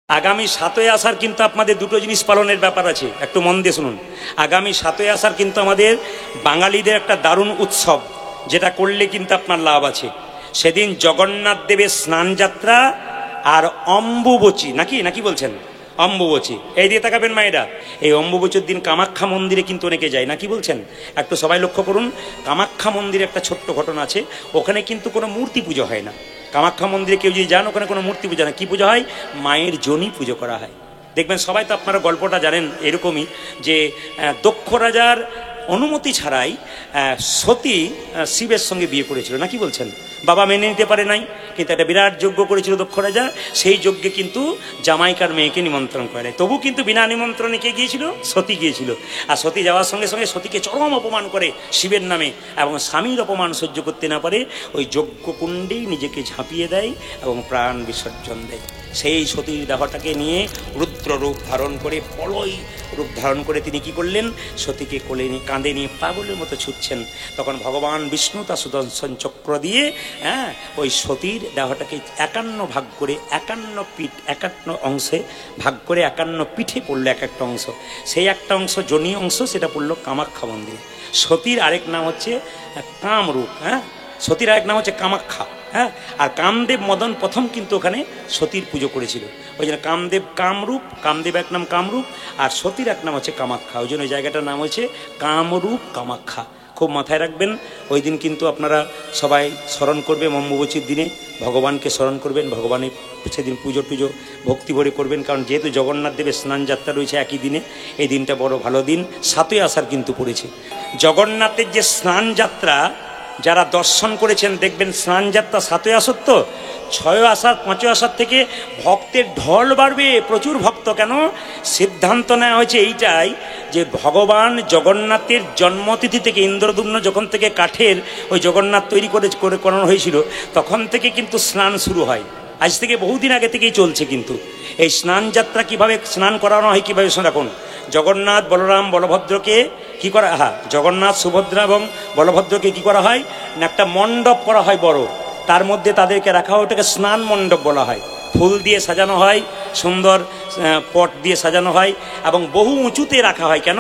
আগামী ৭ই আষাঢ় কিন্তু আপনাদের দুটো জিনিস পালনের ব্যাপার আছে, একটু মন দিয়ে শুনুন। আগামী ৭ই আষাঢ় কিন্তু আমাদের বাঙালিদের একটা দারুণ উৎসব, যেটা করলে কিন্তু আপনার লাভ আছে। সেদিন জগন্নাথ দেবের স্নান যাত্রা আর অম্বুবচী, নাকি বলছেন? অম্বুবচী, এই দিয়ে তাকাবেন মায়েরা। এই অম্বুবচীর দিন কামাখ্যা মন্দিরে কিন্তু অনেকে যায়, নাকি বলছেন? একটু সবাই লক্ষ্য করুন, কামাখ্যা মন্দিরে একটা ছোট্ট ঘটনা আছে। ওখানে কিন্তু কোনো মূর্তি পুজো হয় না। কামাখ্যা মন্দিরে কেউ যদি যান, ওখানে কোনো মূর্তি পূজা না, কি পুজো হয়? মায়ের যোনি পুজো করা হয়। দেখবেন সবাই তো আপনারা গল্পটা জানেন এরকমই, যে দক্ষ রাজার অনুমতি ছাড়াই সতী শিবের সঙ্গে বিয়ে করেছিল, নাকি বলছেন? বাবা মেনে নিতে পারে নাই, কিন্তু একটা বিরাট যজ্ঞ করেছিল দক্ষ রাজা। সেই যজ্ঞে কিন্তু জামাইকার মেয়েকে নিমন্ত্রণ করে, তবু কিন্তু বিনা নিমন্ত্রণে কে গিয়েছিল? সতী গিয়েছিল। আর সতী যাওয়ার সঙ্গে সঙ্গে সতীকে চরম অপমান করে শিবের নামে, এবং স্বামীর অপমান সহ্য করতে না পারে ওই যজ্ঞকুণ্ডেই নিজেকে ঝাঁপিয়ে দেয় এবং প্রাণ বিসর্জন দেয়। সেই সতীর দেহটাকে নিয়ে রুদ্র রূপ ধারণ করে, পলয় রূপ ধারণ করে তিনি কি করলেন? সতীকে কোলে নিয়ে কাঁধে নিয়ে পাগলের মতো ছুটছেন। তখন ভগবান বিষ্ণু তার সুদর্শন চক্র দিয়ে ওই সতীর দেহটাকে 51 ভাগ করে, 51 অংশে ভাগ করে 51 পিঠে পড়লো এক একটা অংশ। সেই একটা অংশ যোনি অংশ, সেটা পড়লো কামাখ্যা মন্দিরে। সতীর আরেক নাম হচ্ছে কামরূপ, সতীর আরেক নাম হচ্ছে কামাখ্যা। আর কামদেব মদন প্রথম কিন্তু ওখানে সতীর পুজো করেছিল। ওই জন্য কামদেব কামরূপ, কামদেব এক নাম কামরূপ, আর সতীর এক নাম হচ্ছে কামাখ্যা। ওই জন্য ওই জায়গাটার নাম হচ্ছে কামরূপ কামাখ্যা। খুব মাথায় রাখবেন। ওই দিন কিন্তু আপনারা সবাই স্মরণ করবেন, অম্বুবচীর দিনে ভগবানকে স্মরণ করবেন। ভগবানের সেদিন পুজো টুজো ভক্তি ভরে করবেন, কারণ যেহেতু জগন্নাথ দেবের স্নান যাত্রা রয়েছে একই দিনে, এই দিনটা বড় ভালো দিন। ৭ই আষাঢ় কিন্তু পড়েছে। জগন্নাথের যে স্নান যাত্রা যারা দর্শন করেছেন দেখবেন, স্নান যাত্রা ৭ই আষাঢ় তো 6ই আষাঢ় 5ই আষাঢ় থেকে ভক্তের ঢল বাড়বে, প্রচুর ভক্ত। কেন? সিদ্ধান্ত নেওয়া হয়েছে এইটাই, যে ভগবান জগন্নাথের জন্মতিথি থেকে, ইন্দ্রদুম্ন যখন থেকে কাঠের ওই জগন্নাথ তৈরি করানো হয়েছিল, তখন থেকে কিন্তু স্নান শুরু হয়। আজ থেকে বহুদিন আগে থেকেই চলছে। কিন্তু এই স্নান যাত্রা কিভাবে স্নান করানো হয়, কীভাবে রাখুন, জগন্নাথ বলরাম বলভদ্রকে কি করা, জগন্নাথ সুভদ্রা এবং বলভদ্রকে কি করা হয় না, একটা মণ্ডপ করা হয় বড়, তার মধ্যে তাদেরকে রাখা হয়, ওটাকে স্নান মণ্ডপ বলা হয়। ফুল দিয়ে সাজানো হয়, সুন্দর পট দিয়ে সাজানো হয়, এবং বহু উঁচুতে রাখা হয়। কেন?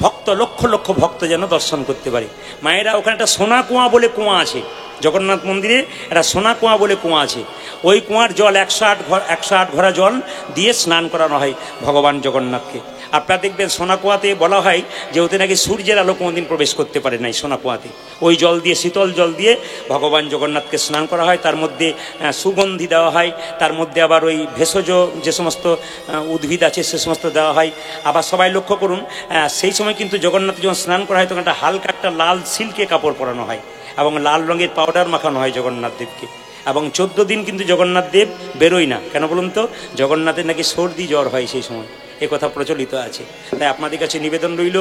ভক্ত লক্ষ লক্ষ ভক্ত যেন দর্শন করতে পারে। মায়েরা, ওখানে একটা সোনা কুয়া বলে কুয়া আছে জগন্নাথ মন্দিরে, একটা সোনা কুয়া বলে কুয়া আছে। ওই কুয়ার জল 108 ঘড়া জল দিয়ে স্নান করানো হয় ভগবান জগন্নাথকে। আপনারা দেখবেন সোনা কুয়াতে বলা হয় যে ওতে নাকি সূর্যের আলো কোনোদিন প্রবেশ করতে পারে নাই সোনা কুয়াতে। ওই জল দিয়ে, শীতল জল দিয়ে ভগবান জগন্নাথকে স্নান করা হয়। তার মধ্যে সুগন্ধি দেওয়া হয়, তার মধ্যে আবার ওই ভেষজ যে সমস্ত উদ্ভিদ আছে সে সমস্ত দেওয়া হয়। আবার সবাই লক্ষ্য করুন, সেই সময় কিন্তু জগন্নাথ যখন স্নান করা হয় তখন একটা হালকা একটা লাল সিল্কে কাপড় পরানো হয়, এবং লাল রঙের পাউডার মাখানো হয় জগন্নাথ দেবকে। এবং 14 দিন কিন্তু জগন্নাথ দেব বেরোয় না। কেন বলুন তো? জগন্নাথের নাকি সর্দি জ্বর হয় সেই সময়, এ কথা প্রচলিত আছে। তাই আপনাদের কাছে নিবেদন রইল,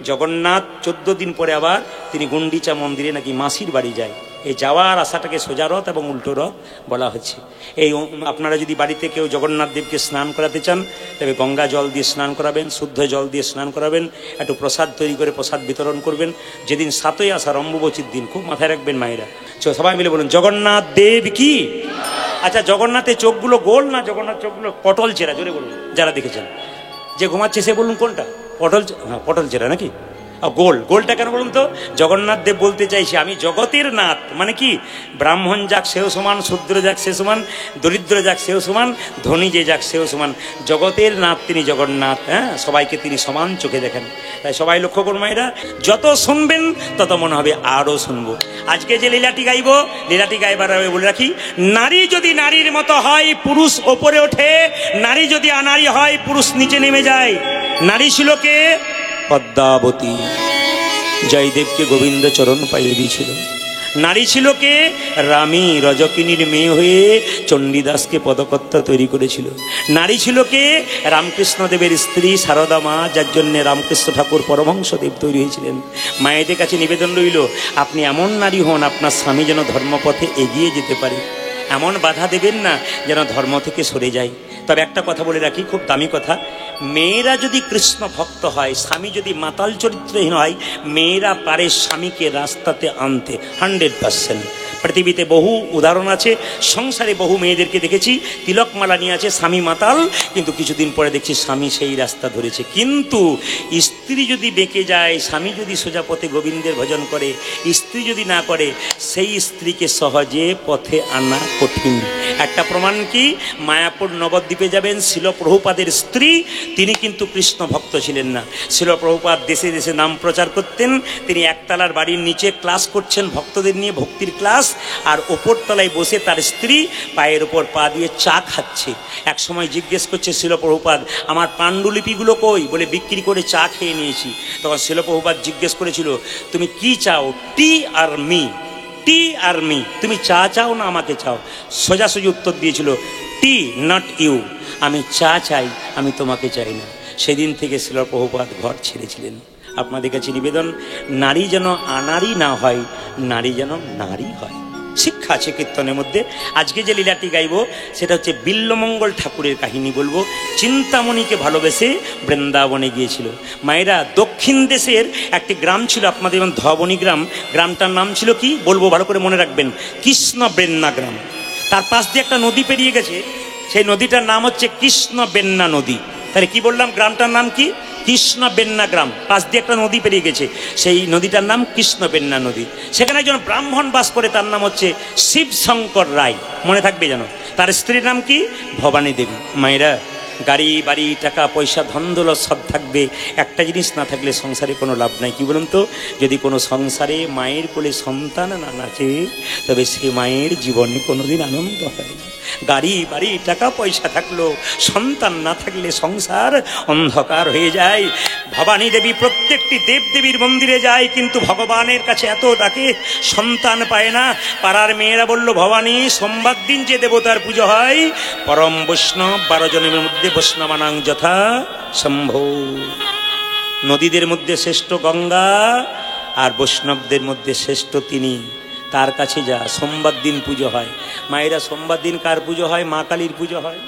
জগন্নাথ 14 দিন পরে আবার তিনি গুন্ডিচা মন্দিরে নাকি মাসির বাড়ি যায়। এই যাওয়ার আশাটাকে সোজা রথ এবং উল্টো রথ বলা হচ্ছে। এই আপনারা যদি বাড়িতে কেউ জগন্নাথ দেবকে স্নান করাতে চান, তবে গঙ্গা জল দিয়ে স্নান করাবেন, শুদ্ধ জল দিয়ে স্নান করাবেন, একটু প্রসাদ তৈরি করে প্রসাদ বিতরণ করবেন। যেদিন 7ই আষাঢ় অম্বুবচীর দিন, খুব মাথায় রাখবেন মায়েরা, সবাই মিলে বলুন জগন্নাথ দেব কি। আচ্ছা, জগন্নাথের চোখগুলো গোল না জগন্নাথ চোখগুলো পটল চেরা? জোরে বলুন যারা দেখেছেন। যে ঘুমাচ্ছে সে বলুন কোনটা? পটল চেরা নাকি? গোলটা কেন বলুন তো? জগন্নাথ দেব বলতে চাইছে, আমি জগতের নাথ। মানে কি? ব্রাহ্মণ যাক সেও সমান, শূদ্র যাক সে সমান, দরিদ্র যাক সেও সমান, ধনী যে যাক সেও সমান। জগতের নাথ তিনি জগন্নাথ। সবাইকে তিনি সমান চোখে দেখেন। তাই সবাই লক্ষ্য করুন মায়েরা, যত শুনবেন তত মনে হবে আরও শুনবো। আজকে যে লীলাটি গাইব, লীলাটি গাইবার আগে বলে রাখি, নারী যদি নারীর মতো হয় পুরুষ ওপরে ওঠে, নারী যদি আনারী হয় পুরুষ নিচে নেমে যায়। নারী ছিল কে? পদ্মাবতী, জয়দেবকে গোবিন্দ চরণ পাইয়ে দিয়েছিল। নারী ছিল কে? রামী, রজকিনীর মেয়ে হয়ে চণ্ডীদাসকে পদকর্তা তৈরি করেছিল। নারী ছিল কে? রামকৃষ্ণদেবের স্ত্রী সারদা মা, যার জন্যে রামকৃষ্ণ ঠাকুর পরমহংসদেব তৈরি হয়েছিলেন। মায়েদের কাছে নিবেদন রইল, আপনি এমন নারী হন আপনার স্বামী যেন ধর্মপথে এগিয়ে যেতে পারে। এমন বাধা দেবেন না যেন ধর্ম থেকে সরে যায়। তবে একটা কথা বলে রাখি, খুব দামি কথা, মেয়েরা যদি কৃষ্ণ ভক্ত হয়, স্বামী যদি মাতাল চরিত্রহীন হয়, মেয়েরা পারে স্বামীকে রাস্তাতে আনতে 100%। পৃথিবীতে বহু উদাহরণ আছে, সংসারে বহু মেয়েদেরকে দেখেছি তিলকমালা নিয়ে আছে, স্বামী মাতাল, কিন্তু কিছুদিন পরে দেখছি স্বামী সেই রাস্তা ধরেছে। কিন্তু স্ত্রী যদি বেঁকে যায়, স্বামী যদি সোজা পথে গোবিন্দের ভজন করে, স্ত্রী যদি না করে, সেই স্ত্রীকে সহজে পথে আনা কঠিন। একটা প্রমাণ কি, মায়াপুর নবদ্বীপে যাবেন, শিল প্রভুপাদের স্ত্রী, তিনি কিন্তু কৃষ্ণ ভক্ত ছিলেন না। শিল প্রভুপাদ দেশে দেশে নাম প্রচার করতেন, তিনি একতলার বাড়ির নিচে ক্লাস করছেন ভক্তদের নিয়ে, ভক্তির ক্লাস, আর ওপর তলায় বসে তার স্ত্রী পায়ের ওপর পা দিয়ে চা খাচ্ছে। এক সময় জিজ্ঞেস করছে শিল প্রভুপাদ, আমার পাণ্ডুলিপিগুলো কই? বলে বিক্রি করে চা খেয়ে নিয়েছি। তখন শিল প্রভুপাদ জিজ্ঞেস করেছিল, তুমি কি চাও, টি আর মি? টি আর মি, তুমি চা চাও না আমাকে চাও? সোজাসুজি উত্তর দিয়েছিল, টি নট ইউ, আমি চা চাই, আমি তোমাকে চাই না। সেদিন থেকে শিল প্রভুপাদ ঘর ছেড়েছিলেন। আপনাদের কাছে নিবেদন, নারী যেন আনারী না হয়, নারী যেন নারী হয়। শিক্ষা আছে কীর্তনের মধ্যে। আজকে যে লীলাটি গাইব সেটা হচ্ছে বিল্বমঙ্গল ঠাকুরের কাহিনী বলবো। চিন্তামণিকে ভালোবেসে বৃন্দাবনে গিয়েছিল। মায়েরা, দক্ষিণ দেশের একটি গ্রাম ছিল আপনাদের, যেমন ধবনী গ্রাম, গ্রামটার নাম ছিল কি বলবো, ভালো করে মনে রাখবেন, কৃষ্ণবেন্না গ্রাম। তার পাশ দিয়ে একটা নদী পেরিয়ে গেছে, সেই নদীটার নাম হচ্ছে কৃষ্ণবেন্না নদী। তাহলে কি বললাম, গ্রামটার নাম কি? কৃষ্ণবেন্না গ্রাম। পাশ দিয়ে একটা নদী পেরিয়ে গেছে, সেই নদীটার নাম কৃষ্ণবেন্না নদী। সেখানে একজন ব্রাহ্মণ বাস করে, তার নাম হচ্ছে শিবশঙ্কর রায়, মনে থাকবে যেন। তার স্ত্রীর নাম কি? ভবানী দেবী। মায়েরা, গাড়ি বাড়ি টাকা পয়সা ধন দৌলত সব থাকবে, একটা জিনিস না থাকলে সংসারে কোনো লাভ নাই। কি বলুন তো, যদি কোনো সংসারে মায়ের কোলে সন্তান না নাচে, তবে সে মায়ের জীবনে কোনোদিন আনন্দ হয় না। গাড়ি বাড়ি টাকা পয়সা থাকলো, সন্তান না থাকলে সংসার অন্ধকার হয়ে যায়। ভবানী দেবী প্রত্যেকটি দেবদেবীর মন্দিরে যায়, কিন্তু ভগবানের কাছে এত ডাকে, সন্তান পায় না। পাড়ার মেয়েরা বলল, ভবানী, সোমবার দিন যে দেবতার পুজো হয়, পরম বৈষ্ণব 12 জনের মধ্যে বৈষ্ণবানাং যথা শম্ভো। নদীদের মধ্যে শ্রেষ্ঠ গঙ্গা, আর বৈষ্ণবদের মধ্যে শ্রেষ্ঠ তিনি, তার কাছে যা। সোমবার দিন পুজো হয়। মায়েরা, সোমবার দিন কার পুজো হয়? মা কালীর পুজো হয়,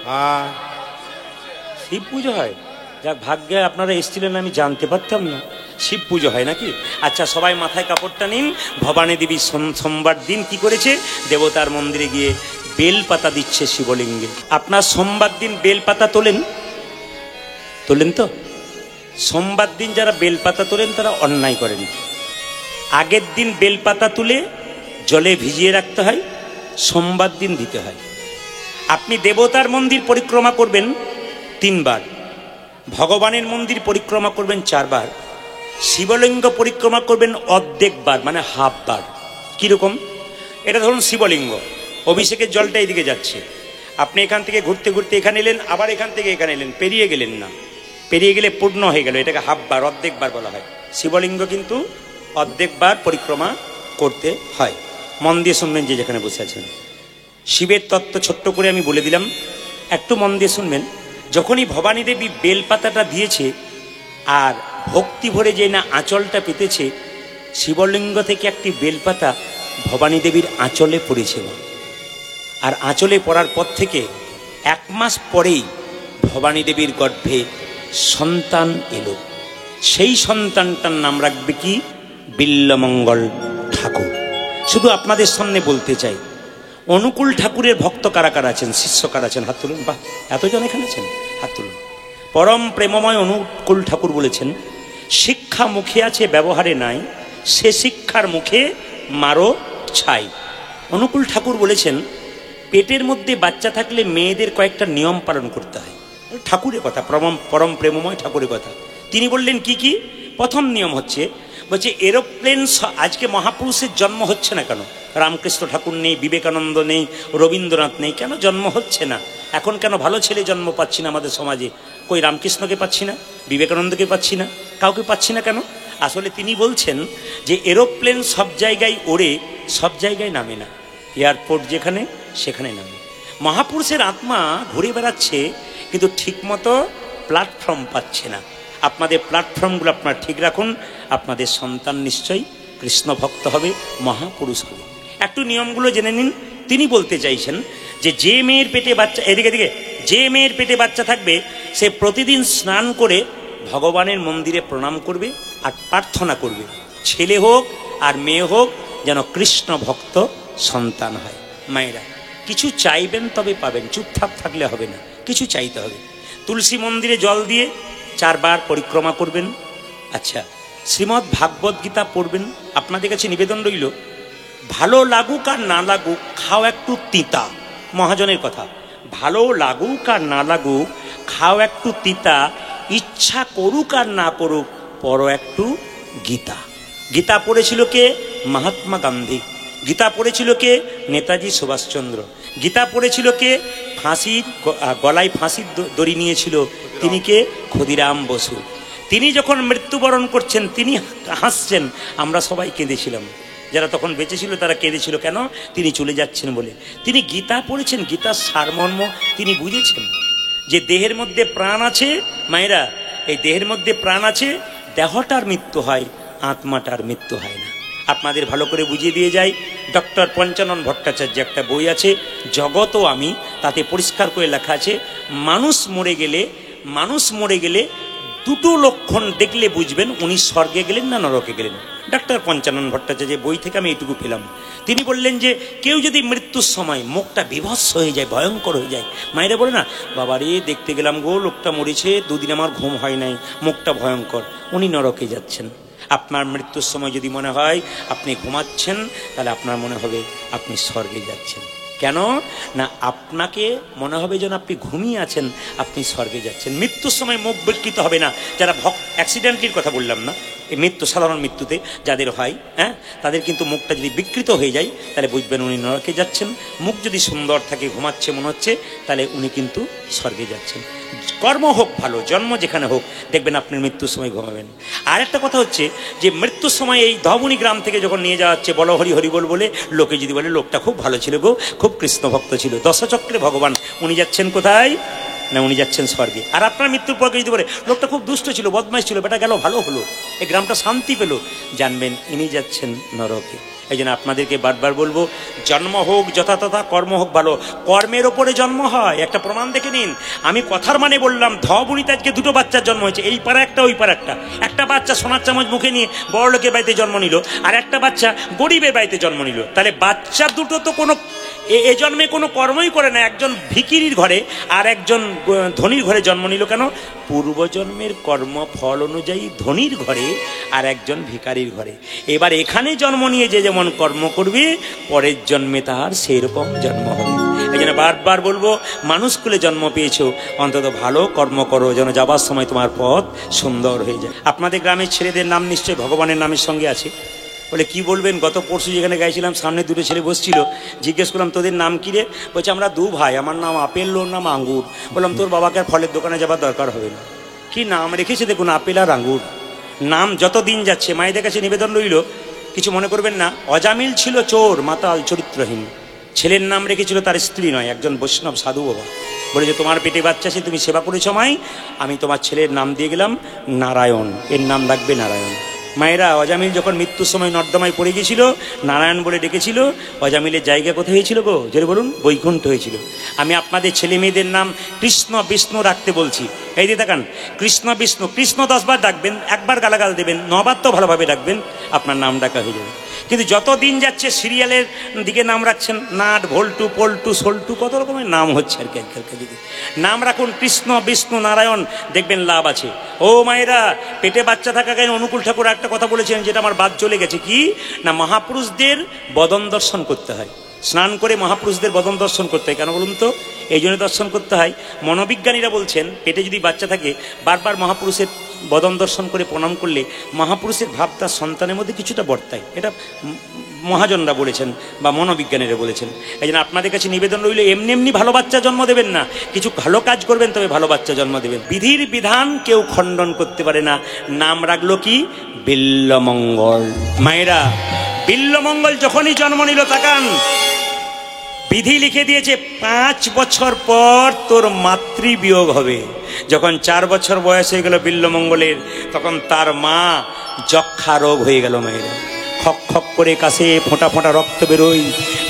শিব পুজো হয়। যাক, ভাগ্যে আপনারা এসেছিলেন, আমি জানতে পারতাম না শিব পুজো হয় নাকি। আচ্ছা, সবাই মাথায় কাপড়টা নিন। ভবানী দেবী সোমবার দিন কি করেছে? দেবতার মন্দিরে গিয়ে বেলপাতা দিচ্ছে শিবলিঙ্গে। আপনার সোমবার দিন বেলপাতা তোলেন? তোলেন তো? সোমবার দিন যারা বেলপাতা তোলেন তারা অন্যায় করেন। আগের দিন বেলপাতা তুলে জলে ভিজিয়ে রাখতে হয়, সোমবার দিন দিতে হয়। আপনি দেবতার মন্দির পরিক্রমা করবেন 3 বার, ভগবানের মন্দির পরিক্রমা করবেন 4 বার, শিবলিঙ্গ পরিক্রমা করবেন অর্ধেক বার, মানে হাফ বার। কীরকম? এটা ধরুন শিবলিঙ্গ, অভিষেকের জলটা এইদিকে যাচ্ছে, আপনি এখান থেকে ঘুরতে ঘুরতে এখানে এলেন, আবার এখান থেকে এখানে এলেন, পেরিয়ে গেলেন না, পেরিয়ে গেলে পূর্ণ হয়ে গেল, এটাকে হাফ বার, অর্ধেক বার বলা হয়। শিবলিঙ্গ কিন্তু অর্ধেক বার পরিক্রমা করতে হয়। মন দিয়ে শুনবেন যে যেখানে বসে আছেন। শিবের তত্ত্ব ছোট্ট করে আমি বলে দিলাম, একটু মন দিয়ে শুনবেন। যখনই ভবানী দেবী বেলপাতাটা দিয়েছে আর ভক্তি ভরে যে না আঁচলটা পেতেছে, শিবলিঙ্গ থেকে একটি বেলপাতা ভবানী দেবীর আঁচলে পড়েছিল। আর আঁচলে পড়ার পর থেকে 1 মাস পরেই ভবানী দেবীর গর্ভে সন্তান এলো। সেই সন্তানটার নাম রাখবে কি? বিল্বমঙ্গল ঠাকুর। শুধু আপনাদের সামনে বলতে চাই, অনুকূল ঠাকুরের ভক্ত কারা কারা আছেন, শিষ্য কারা আছেন? হাত তুলুন। বাহ, এতজন এখানে আছেন, হাত তুলুন। পরম প্রেমময় অনুকূল ঠাকুর বলেছেন, শিক্ষা মুখে আছে ব্যবহারে নাই, সে শিক্ষার মুখে মারো ছাই। অনুকূল ঠাকুর বলেছেন, পেটের মধ্যে বাচ্চা থাকলে মেয়েদের কয়েকটা নিয়ম পালন করতে হয়। ঠাকুরের কথা, পরম প্রেমময় ঠাকুরের কথা। তিনি বললেন কি কি? প্রথম নিয়ম হচ্ছে, বলছে এরোপ্লেন, আজকে মহাপুরুষের জন্ম হচ্ছে না কেন? রামকৃষ্ণ ঠাকুর নেই, বিবেকানন্দ নেই, রবীন্দ্রনাথ নেই, কেন জন্ম হচ্ছে না? এখন কেন ভালো ছেলে জন্ম পাচ্ছি না আমাদের সমাজে? কই রামকৃষ্ণকে পাচ্ছি না, বিবেকানন্দকে পাচ্ছি না, কাউকে পাচ্ছি না কেন? আসলে তিনি বলছেন যে এরোপ্লেন সব জায়গায় ওড়ে, সব জায়গায় নামে না, এয়ারপোর্ট যেখানে সেখানে নামে। মহাপুরুষের আত্মা ঘুরে বেড়াচ্ছে, কিন্তু ঠিকমতো প্ল্যাটফর্ম পাচ্ছে না। আপনাদের প্ল্যাটফর্মগুলো আপনারা ঠিক রাখুন, আপনাদের সন্তান নিশ্চয়ই কৃষ্ণ ভক্ত হবে, মহাপুরুষ হবে। একটু নিয়মগুলো জেনে নিন। তিনি বলতে চাইছেন যে মেয়ের পেটে বাচ্চা, এদিকে দিকে, যে মেয়ের পেটে বাচ্চা থাকবে সে প্রতিদিন স্নান করে ভগবানের মন্দিরে প্রণাম করবে আর প্রার্থনা করবে, ছেলে হোক আর মেয়ে হোক যেন কৃষ্ণ ভক্ত সন্তান হয়। মায়েরা কিছু চাইবেন তবে পাবেন, চুপথাপ থাকলে হবে না, কিছু চাইতে হবে। তুলসী মন্দিরে জল দিয়ে 4 বার পরিক্রমা করবেন। আচ্ছা, শ্রীমদ্ ভাগবত গীতা পড়বেন। আপনাদের কাছে নিবেদন রইল, ভালো লাগুক আর না লাগুক খাও একটু তিতা। মহাজনের কথা, ভালো লাগুক আর না লাগুক খাও একটু তিতা, ইচ্ছা করুক আর না করুক পড়ো একটু গীতা। গীতা পড়েছিল কে? মহাত্মা গান্ধী। গীতা পড়েছিল কে? নেতাজি সুভাষচন্দ্র। গীতা পড়েছিল কে? ফাঁসির গলায় ফাঁসির দড়ি নিয়েছিল তিনি কে? ক্ষুদিরাম বসু। তিনি যখন মৃত্যুবরণ করছেন তিনি হাসছেন, আমরা সবাই কেঁদেছিলাম। যারা তখন বেঁচে ছিল তারা কেঁদেছিল, কেন? তিনি চলে যাচ্ছেন বলে। তিনি গীতা পড়েছেন, গীতার সারমর্ম তিনি বুঝেছেন যে দেহের মধ্যে প্রাণ আছে। মায়েরা, এই দেহের মধ্যে প্রাণ আছে, দেহটার মৃত্যু হয়, আত্মাটার মৃত্যু হয় না। আপনাদের ভালো করে বুঝিয়ে দিয়ে যাই, ডক্টর পঞ্চানন ভট্টাচার্য একটা বই আছে জগৎ ও আমি, তাতে পরিষ্কার করে লেখা আছে মানুষ মরে গেলে দুটো লক্ষণ দেখলে বুঝবেন উনি স্বর্গে গেলেন না নরকে গেলেন। ডক্টর পঞ্চানন ভট্টাচার্যের বই থেকে আমি এইটুকু পেলাম। তিনি বললেন যে কেউ যদি মৃত্যুর সময় মুখটা বিভৎস হয়ে যায়, ভয়ঙ্কর হয়ে যায়, মায়েরা বলে না, বাবা রে দেখতে গেলাম গো লোকটা মরেছে, 2 দিন আমার ঘুম হয় নাই, মুখটা ভয়ঙ্কর, উনি নরকে যাচ্ছেন। আপনার মৃত্যুর সময় যদি মনে হয় আপনি ঘুমাচ্ছেন, তাহলে আপনার মনে হবে আপনি স্বর্গে যাচ্ছেন। কেন না আপনাকে মনে হবে যেন আপনি ঘুমিয়ে আছেন, আপনি স্বর্গে যাচ্ছেন। মৃত্যুর সময় মুখ বিকৃত হবে না। যারা অ্যাক্সিডেন্টের কথা বললাম না, এই মৃত্যু সাধারণ মৃত্যুতে যাদের হয়, হ্যাঁ, তাদের কিন্তু মুখটা যদি বিকৃত হয়ে যায় তাহলে বুঝবেন উনি নরকে যাচ্ছেন। মুখ যদি সুন্দর থাকে, ঘুমাচ্ছে মনে হচ্ছে, তাহলে উনি কিন্তু স্বর্গে যাচ্ছেন। কর্ম হোক ভালো, জন্ম যেখানে হোক, দেখবেন আপনি মৃত্যুর সময় ঘুমাবেন। আর একটা কথা হচ্ছে যে মৃত্যুর সময় এই ধবনী গ্রাম থেকে যখন নিয়ে যাওয়া হচ্ছে, বলো হরি হরি বল বলে, লোকে যদি বলে লোকটা খুব ভালো ছিল গো, খুব কৃষ্ণ ভক্ত ছিল, দশচক্রে ভগবান, উনি যাচ্ছেন কোথায়? না উনি যাচ্ছেন স্বর্গে। আর আপনার মৃত্যুর পর যদি বলে লোকটা খুব দুষ্ট ছিল, বদমাইশ ছিল, বেটা গেল ভালো হলো, এই গ্রামটা শান্তি পেল, জানবেন ইনি যাচ্ছেন নরকে। এই জন্য আপনাদেরকে বারবার বলবো, জন্ম হোক যথাতথা, কর্ম হোক ভালো। কর্মের ওপরে জন্ম হয়, একটা প্রমাণ দেখে নিন। আমি কথার মানে বললাম, ধবনীতে আজকে 2টো বাচ্চার জন্ম হয়েছে, এই পাড়া একটা ওই পাড়া একটা। একটা বাচ্চা সোনার চামচ মুখে নিয়ে বড় লোকের বাড়িতে জন্ম নিল, আর একটা বাচ্চা গরিবের বাড়িতে জন্ম নিল। তাহলে বাচ্চা দুটো তো কোনো এ জন্মে কোনো কর্মই করে না। একজন ভিখিরির ঘরে আর একজন ধনীর ঘরে জন্ম নিল কেন? পূর্বজন্মের কর্ম ফল অনুযায়ী ধনীর ঘরে আর একজন ভিখারির ঘরে। এবার এখানে জন্ম নিয়ে যে যেমন কর্ম করবে, পরের জন্মে তার সেরকম জন্ম হবে। এই জন্য বারবার বলবো, মানুষ কুলে জন্ম পেয়েছো, অন্তত ভালো কর্ম করো, যেন যাবার সময় তোমার পথ সুন্দর হয়ে যায়। আপনাদের গ্রামের ছেলেদের নাম নিশ্চয়ই ভগবানের নামের সঙ্গে আছে। বলে কি বলবেন, গত পরশু যেখানে গাইছিলাম সামনে 2টো ছেলে বসছিল, জিজ্ঞেস করলাম তোদের নাম কি রে? বলছে আমরা 2 ভাই, আমার নাম আপেল, ওর নাম আঙ্গুর। বললাম তোর বাবাকে আর ফলের দোকানে যাবার দরকার হবে না। কি নাম রেখেছে দেখুন, আপেল আর আঙ্গুর। নাম যত দিন যাচ্ছে, মায়েদের কাছে নিবেদন রইল, কিছু মনে করবেন না। অজামিল ছিল চোর, মাতাল, চরিত্রহীন। ছেলের নাম রেখেছিল তার স্ত্রী নয়, একজন বৈষ্ণব সাধু বাবা। বলে যে তোমার পেটে বাচ্চা আছে, তুমি সেবা করেছো মাই, আমি তোমার ছেলের নাম দিয়ে গেলাম নারায়ণ, এর নাম রাখবে নারায়ণ। মায়েরা, অজামিল যখন মৃত্যুর সময় নর্দমায় পড়ে গিয়েছিল, নারায়ণ বলে ডেকেছিল। অজামিলের জায়গা কোথায় হয়েছিল গো? জোরে বলুন। বৈকুণ্ঠ হয়েছিল। আমি আপনাদের ছেলে মেয়েদের নাম কৃষ্ণ বিষ্ণু রাখতে বলছি। এই যে দেখান, কৃষ্ণ বিষ্ণু, কৃষ্ণ 10 বার ডাকবেন, 1 বার গালাগাল দেবেন, 9 বার তো ভালোভাবে ডাকবেন, আপনার নাম ডাকা হয়ে যাবে। কিন্তু যত দিন যাচ্ছে সিরিয়ালের দিকে নাম রাখছেন, নাট, ভল্টু, পল্টু, সল্টু, কত রকমের নাম হচ্ছে আর কি আজকালকার দিকে। নাম রাখুন কৃষ্ণ বিষ্ণু নারায়ণ, দেখবেন লাভ আছে। ও মায়েরা, পেটে বাচ্চা থাকাকালীন অনুকূল ঠাকুর একটা কথা বলেছেন, যেটা আমার বাদ চলে গেছে। কি না, মহাপুরুষদের বদন দর্শন করতে হয়। স্নান করে মহাপুরুষদের বদন দর্শন করতে হয়। কেন বলুন তো? এই জন্য দর্শন করতে হয়, মনোবিজ্ঞানীরা বলছেন পেটে যদি বাচ্চা থাকে, বারবার মহাপুরুষের বদন দর্শন করে প্রণাম করলে মহাপুরুষের ভাব তার সন্তানের মধ্যে কিছুটা বর্তায়। এটা মহাজনরা বলেছেন বা মনোবিজ্ঞানীরা বলেছেন। এই জন্য আপনাদের কাছে নিবেদন রইল, এমনি এমনি ভালো বাচ্চা জন্ম দেবেন না, কিছু ভালো কাজ করবেন, তবে ভালো বাচ্চা জন্ম দেবেন। বিধির বিধান কেউ খণ্ডন করতে পারে না। নাম রাখলো কি? বিল্লমঙ্গল। মায়েরা, বিল্লমঙ্গল যখনই জন্ম নিল, তাকান, বিধি লিখে দিয়েছে 5 বছর পর তোর মাতৃবিয়োগ হবে। যখন 4 বছর বয়স হয়ে গেল বিল্লমঙ্গলের, তখন তার মা যক্ষা রোগ হয়ে গেল। মায়েরা, খক খক করে কাছে ফোঁটা ফোঁটা রক্ত বেরোয়।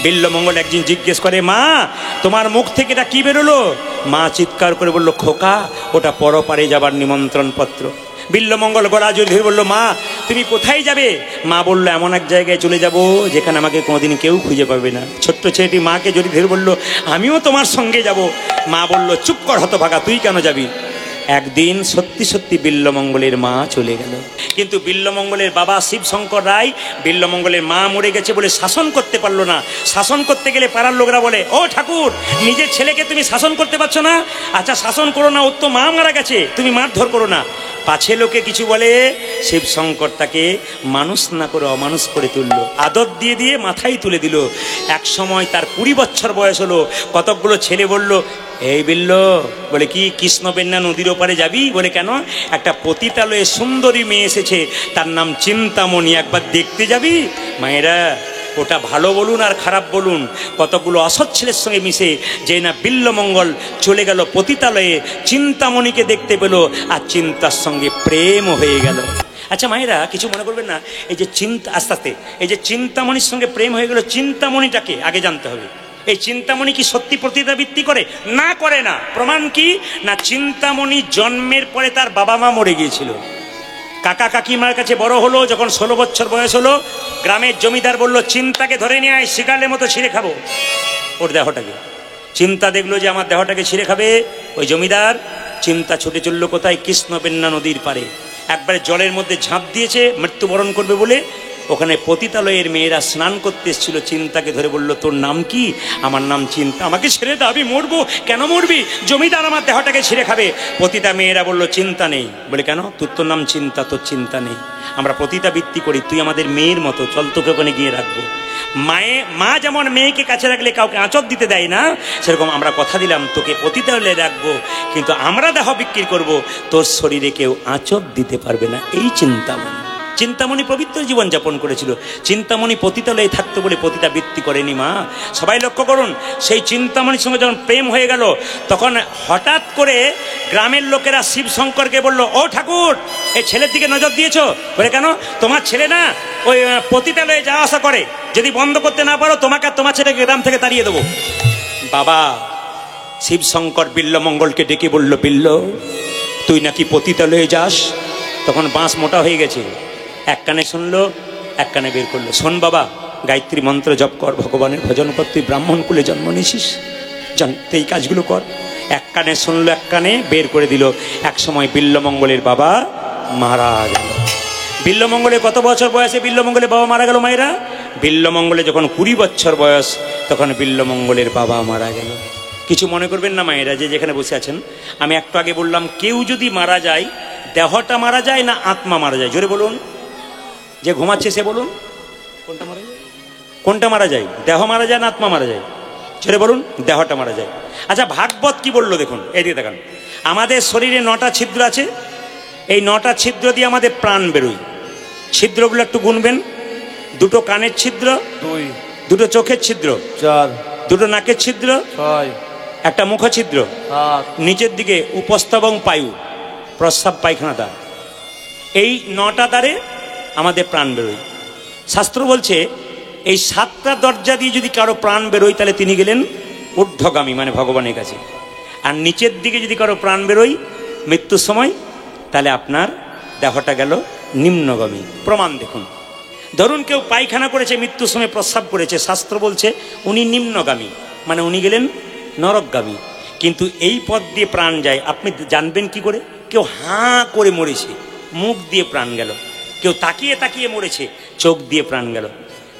বিল্লমঙ্গল একদিন জিজ্ঞেস করে, মা তোমার মুখ থেকে এটা কি বেরোলো? মা চিৎকার করে বলল, খোকা ওটা পরপারে যাবার নিমন্ত্রণ পত্র। বিল্লমঙ্গল গলা জড়িয়ে ধরে বলল, মা তুমি কোথায় যাবে? মা বলল, এমন এক জায়গায় চলে যাব যেখানে আমাকে কোনোদিন কেউ খুঁজে পাবে না। ছোট্ট ছেলেটি মাকে জড়িয়ে ধরে বলল, আমিও তোমার সঙ্গে যাব। মা বলল, চুপ কর হতভাগা, তুই কেন যাবি? একদিন সত্যি সত্যি বিল্লমঙ্গলের মা চলে গেল। কিন্তু বিল্লমঙ্গলের বাবা শিবশঙ্কর রায় বিল্লমঙ্গলের মা মরে গেছে বলে শাসন করতে পারলো না। শাসন করতে গেলে পাড়ার লোকরা বলে, ও ঠাকুর, নিজের ছেলেকে তুমি শাসন করতে পারছো না? আচ্ছা শাসন করো না, ওর তো মা মারা গেছে, তুমি মারধর করো না। পাছে লোকে কিছু বলে, শিবশঙ্কর তাকে মানুষ না করে অমানুষ করে তুললো, আদর দিয়ে দিয়ে মাথায় তুলে দিল। এক সময় তার 20 বছর বয়স হলো। কতকগুলো ছেলে বলল, এই বিল্ল, বলে কি কৃষ্ণবেন্না নদীর ওপারে যাবি? বলে কেন? একটা পতিতালয়ে সুন্দরী মেয়ে এসেছে, তার নাম চিন্তামণি, একবার দেখতে যাবি? মায়েরা, ওটা ভালো বলুন আর খারাপ বলুন, কতগুলো অসৎ ছেলের সঙ্গে মিশে যে না বিল্লমঙ্গল চলে গেল পতিতালয়ে, চিন্তামণিকে দেখতে পেল আর চিন্তার সঙ্গে প্রেম হয়ে গেল। আচ্ছা মায়েরা, কিছু মনে করবেন না, এই যে আস্তে আস্তে এই যে চিন্তামণির সঙ্গে প্রেম হয়ে গেল, চিন্তামণিটাকে আগে জানতে হবে। এই চিন্তামণি কি সত্যি পতিতাবৃত্তি করে? না, করে না। প্রমাণ কি? না, চিন্তামণি জন্মের পরে তার বাবা মা মরে গিয়েছিল। কাকা কাকিমার কাছে বড় হলো, যখন 16 বছর বয়স হলো, গ্রামের জমিদার বলল, চিন্তাকে ধরে নিয়ে আয়, শিকালের মতো ছিঁড়ে খাবো ওর দেহটাকে। চিন্তা দেখলো যে আমার দেহটাকে ছিঁড়ে খাবে। ওই জমিদার চিন্তা ছুটে চললো কোথায়? কৃষ্ণবেন্না নদীর পারে। একবারে জলের মধ্যে ঝাঁপ দিয়েছে মৃত্যুবরণ করবে বলে। ওখানে পতিতালয়ের মেয়েরা স্নান করতে এসেছিল। চিন্তাকে ধরে বলল, তোর নাম কি? আমার নাম চিন্তা, আমাকে ছেড়ে দে, আমি মরবো। কেন মরবি? জমিদার আমার দেহটাকে ছিঁড়ে খাবে। পতিতা মেয়েরা বলল, চিন্তা নেই। বলে কেন? তোর নাম চিন্তা, তোর চিন্তা নেই। আমরা পতিতাবৃত্তি করি, তুই আমাদের মেয়ের মতো, চল তোকে ওখানে গিয়ে রাখবো। মা যেমন মেয়েকে কাছে রাখলে কাউকে আঁচক দিতে দেয় না, সেরকম আমরা কথা দিলাম তোকে পতিতালয়ে রাখবো, কিন্তু আমরা দেহ বিক্রি করব, তোর শরীরে কেউ আঁচক দিতে পারবে না। এই চিন্তামণি পবিত্র জীবন যাপন করেছিল। চিন্তামণি পতিতালয়ে থাকতো বলে পতিতাবৃত্তি করেনি মা। সবাই লক্ষ্য করুন, সেই চিন্তামণির সঙ্গে যখন প্রেম হয়ে গেল, তখন হঠাৎ করে গ্রামের লোকেরা শিবশঙ্করকে বলল, ও ঠাকুর, এই ছেলের দিকে নজর দিয়েছো? বলে কেন? তোমার ছেলে না ওই পতিতালয়ে যাওয়া আসা করে, যদি বন্ধ করতে না পারো তোমাকে আর তোমার ছেলেকে গ্রাম থেকে তাড়িয়ে দেবো। বাবা শিবশঙ্কর বিল্লমঙ্গলকে ডেকে বলল, বিল্ল, তুই নাকি পতিতালয়ে যাস? তখন বাঁশ মোটা হয়ে গেছে, এক কানে শুনলো, এক কানে বের করলো। শোন বাবা, গায়ত্রী মন্ত্র জপ কর, ভগবানের ভজন কর, তুই ব্রাহ্মণ কুলে জন্ম নিয়েছিস, জানতে এই কাজগুলো কর। এক কানে শুনলো, এক কানে বের করে দিল। এক সময় বিল্লমঙ্গলের বাবা মারা গেল। বিল্লমঙ্গলের কত বছর বয়সে বিল্লমঙ্গলের বাবা মারা গেল মায়েরা? বিল্লমঙ্গলে যখন 20 বছর বয়স, তখন বিল্লমঙ্গলের বাবা মারা গেল। কিছু মনে করবেন না মায়েরা, যে যেখানে বসে আছেন। আমি একটু আগে বললাম, কেউ যদি মারা যায়, দেহটা মারা যায় না আত্মা মারা যায়? জোরে বলুন। যে ঘুমাচ্ছে সে বলুন, কোনটা মারা যায়? কোনটা মারা যায়? দেহ মারা যায় না আত্মা মারা যায়? জোরে বলুন। দেহটা মারা যায়। আচ্ছা ভাগবত কি বললো দেখুন, এইদিকে দেখান। আমাদের শরীরে 9টা ছিদ্র আছে। এই 9টা ছিদ্র দিয়ে আমাদের প্রাণ বেরোয়। ছিদ্রগুলো একটু গুনবেন। 2টো কানের ছিদ্র, 2টো চোখের ছিদ্র, 2টো নাকের ছিদ্র, 1টা মুখ ছিদ্র, নিচের দিকে উপস্তবং পায়ু, প্রস্রাব পায়খানাটা। এই 9টা দ্বারে আমাদের প্রাণ বেরোয়। শাস্ত্র বলছে এই 7টা দরজা দিয়ে যদি কারো প্রাণ বেরোয়, তাহলে তিনি গেলেন ঊর্ধ্বগামী, মানে ভগবানের কাছে। আর নিচের দিকে যদি কারো প্রাণ বেরোয় মৃত্যুর সময়, তাহলে আপনার দেহটা গেল নিম্নগামী। প্রমাণ দেখুন। ধরুন কেউ পায়খানা করেছে, মৃত্যুর সময় প্রস্রাব করেছে, শাস্ত্র বলছে উনি নিম্নগামী, মানে উনি গেলেন নরকগামী। কিন্তু এই পথ দিয়ে প্রাণ যায়, আপনি জানবেন কি করে? কেউ হাঁ করে মরেছে, মুখ দিয়ে প্রাণ গেল। কেউ তাকিয়ে তাকিয়ে মরেছে, চোখ দিয়ে প্রাণ গেল।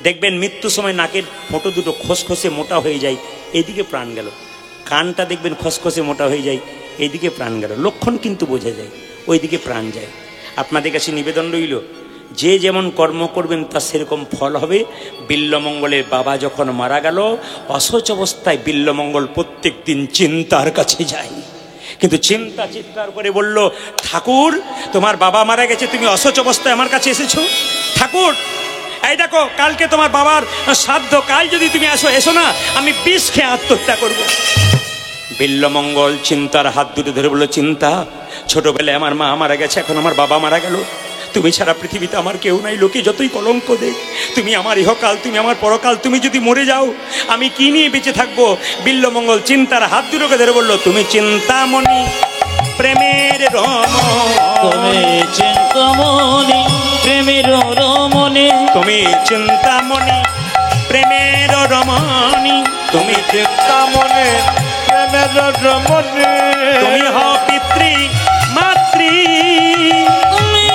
দেখবেন মৃত্যুর সময় নাকের ফোঁটো দুটো খসখসে মোটা হয়ে যায়, এইদিকে প্রাণ গেল। কানটা দেখবেন খসখসে মোটা হয়ে যায়, এইদিকে প্রাণ গেল। লক্ষণ কিন্তু বোঝা যায়, ওইদিকে প্রাণ যায়। আপনাদের কাছে নিবেদন রইল, যে যেমন কর্ম করবেন তার সেরকম ফল হবে। বিল্লমঙ্গলের বাবা যখন মারা গেল, অসচ অবস্থায় বিল্লমঙ্গল প্রত্যেক দিন চিন্তার কাছে যায়। কিন্তু চিন্তা চিৎকার করে বলল, ঠাকুর, তোমার বাবা মারা গেছে, তুমি অসচ অবস্থায় আমার কাছে এসেছো? ঠাকুর, এই দেখো, কালকে তোমার বাবার শ্রাদ্ধ, কাল যদি তুমি এসো না, আমি বিষ খেয়ে আত্মহত্যা করবো। বিল্লমঙ্গল চিন্তার হাত দুটো ধরে বলল, চিন্তা, ছোটবেলায় আমার মা মারা গেছে, এখন আমার বাবা মারা গেল, তুমি ছাড়া পৃথিবীতে আমার কেউ নাই। লোকে যতই কলঙ্ক দেখ, তুমি আমার ইহকাল, তুমি আমার পরকাল, তুমি যদি মরে যাও আমি কি নিয়ে বেঁচে থাকবো? বিল্লমঙ্গল চিন্তার হাত দুটোকে ধরে বলল, তুমি চিন্তামণি প্রেমের রমণী, তুমি চিন্তামণি প্রেমের তুমি চিন্তামণি প্রেমের রমণী, তুমি চিন্তামণি প্রেমের রমণী, তুমি হও পিতৃ মাতৃ, তুমি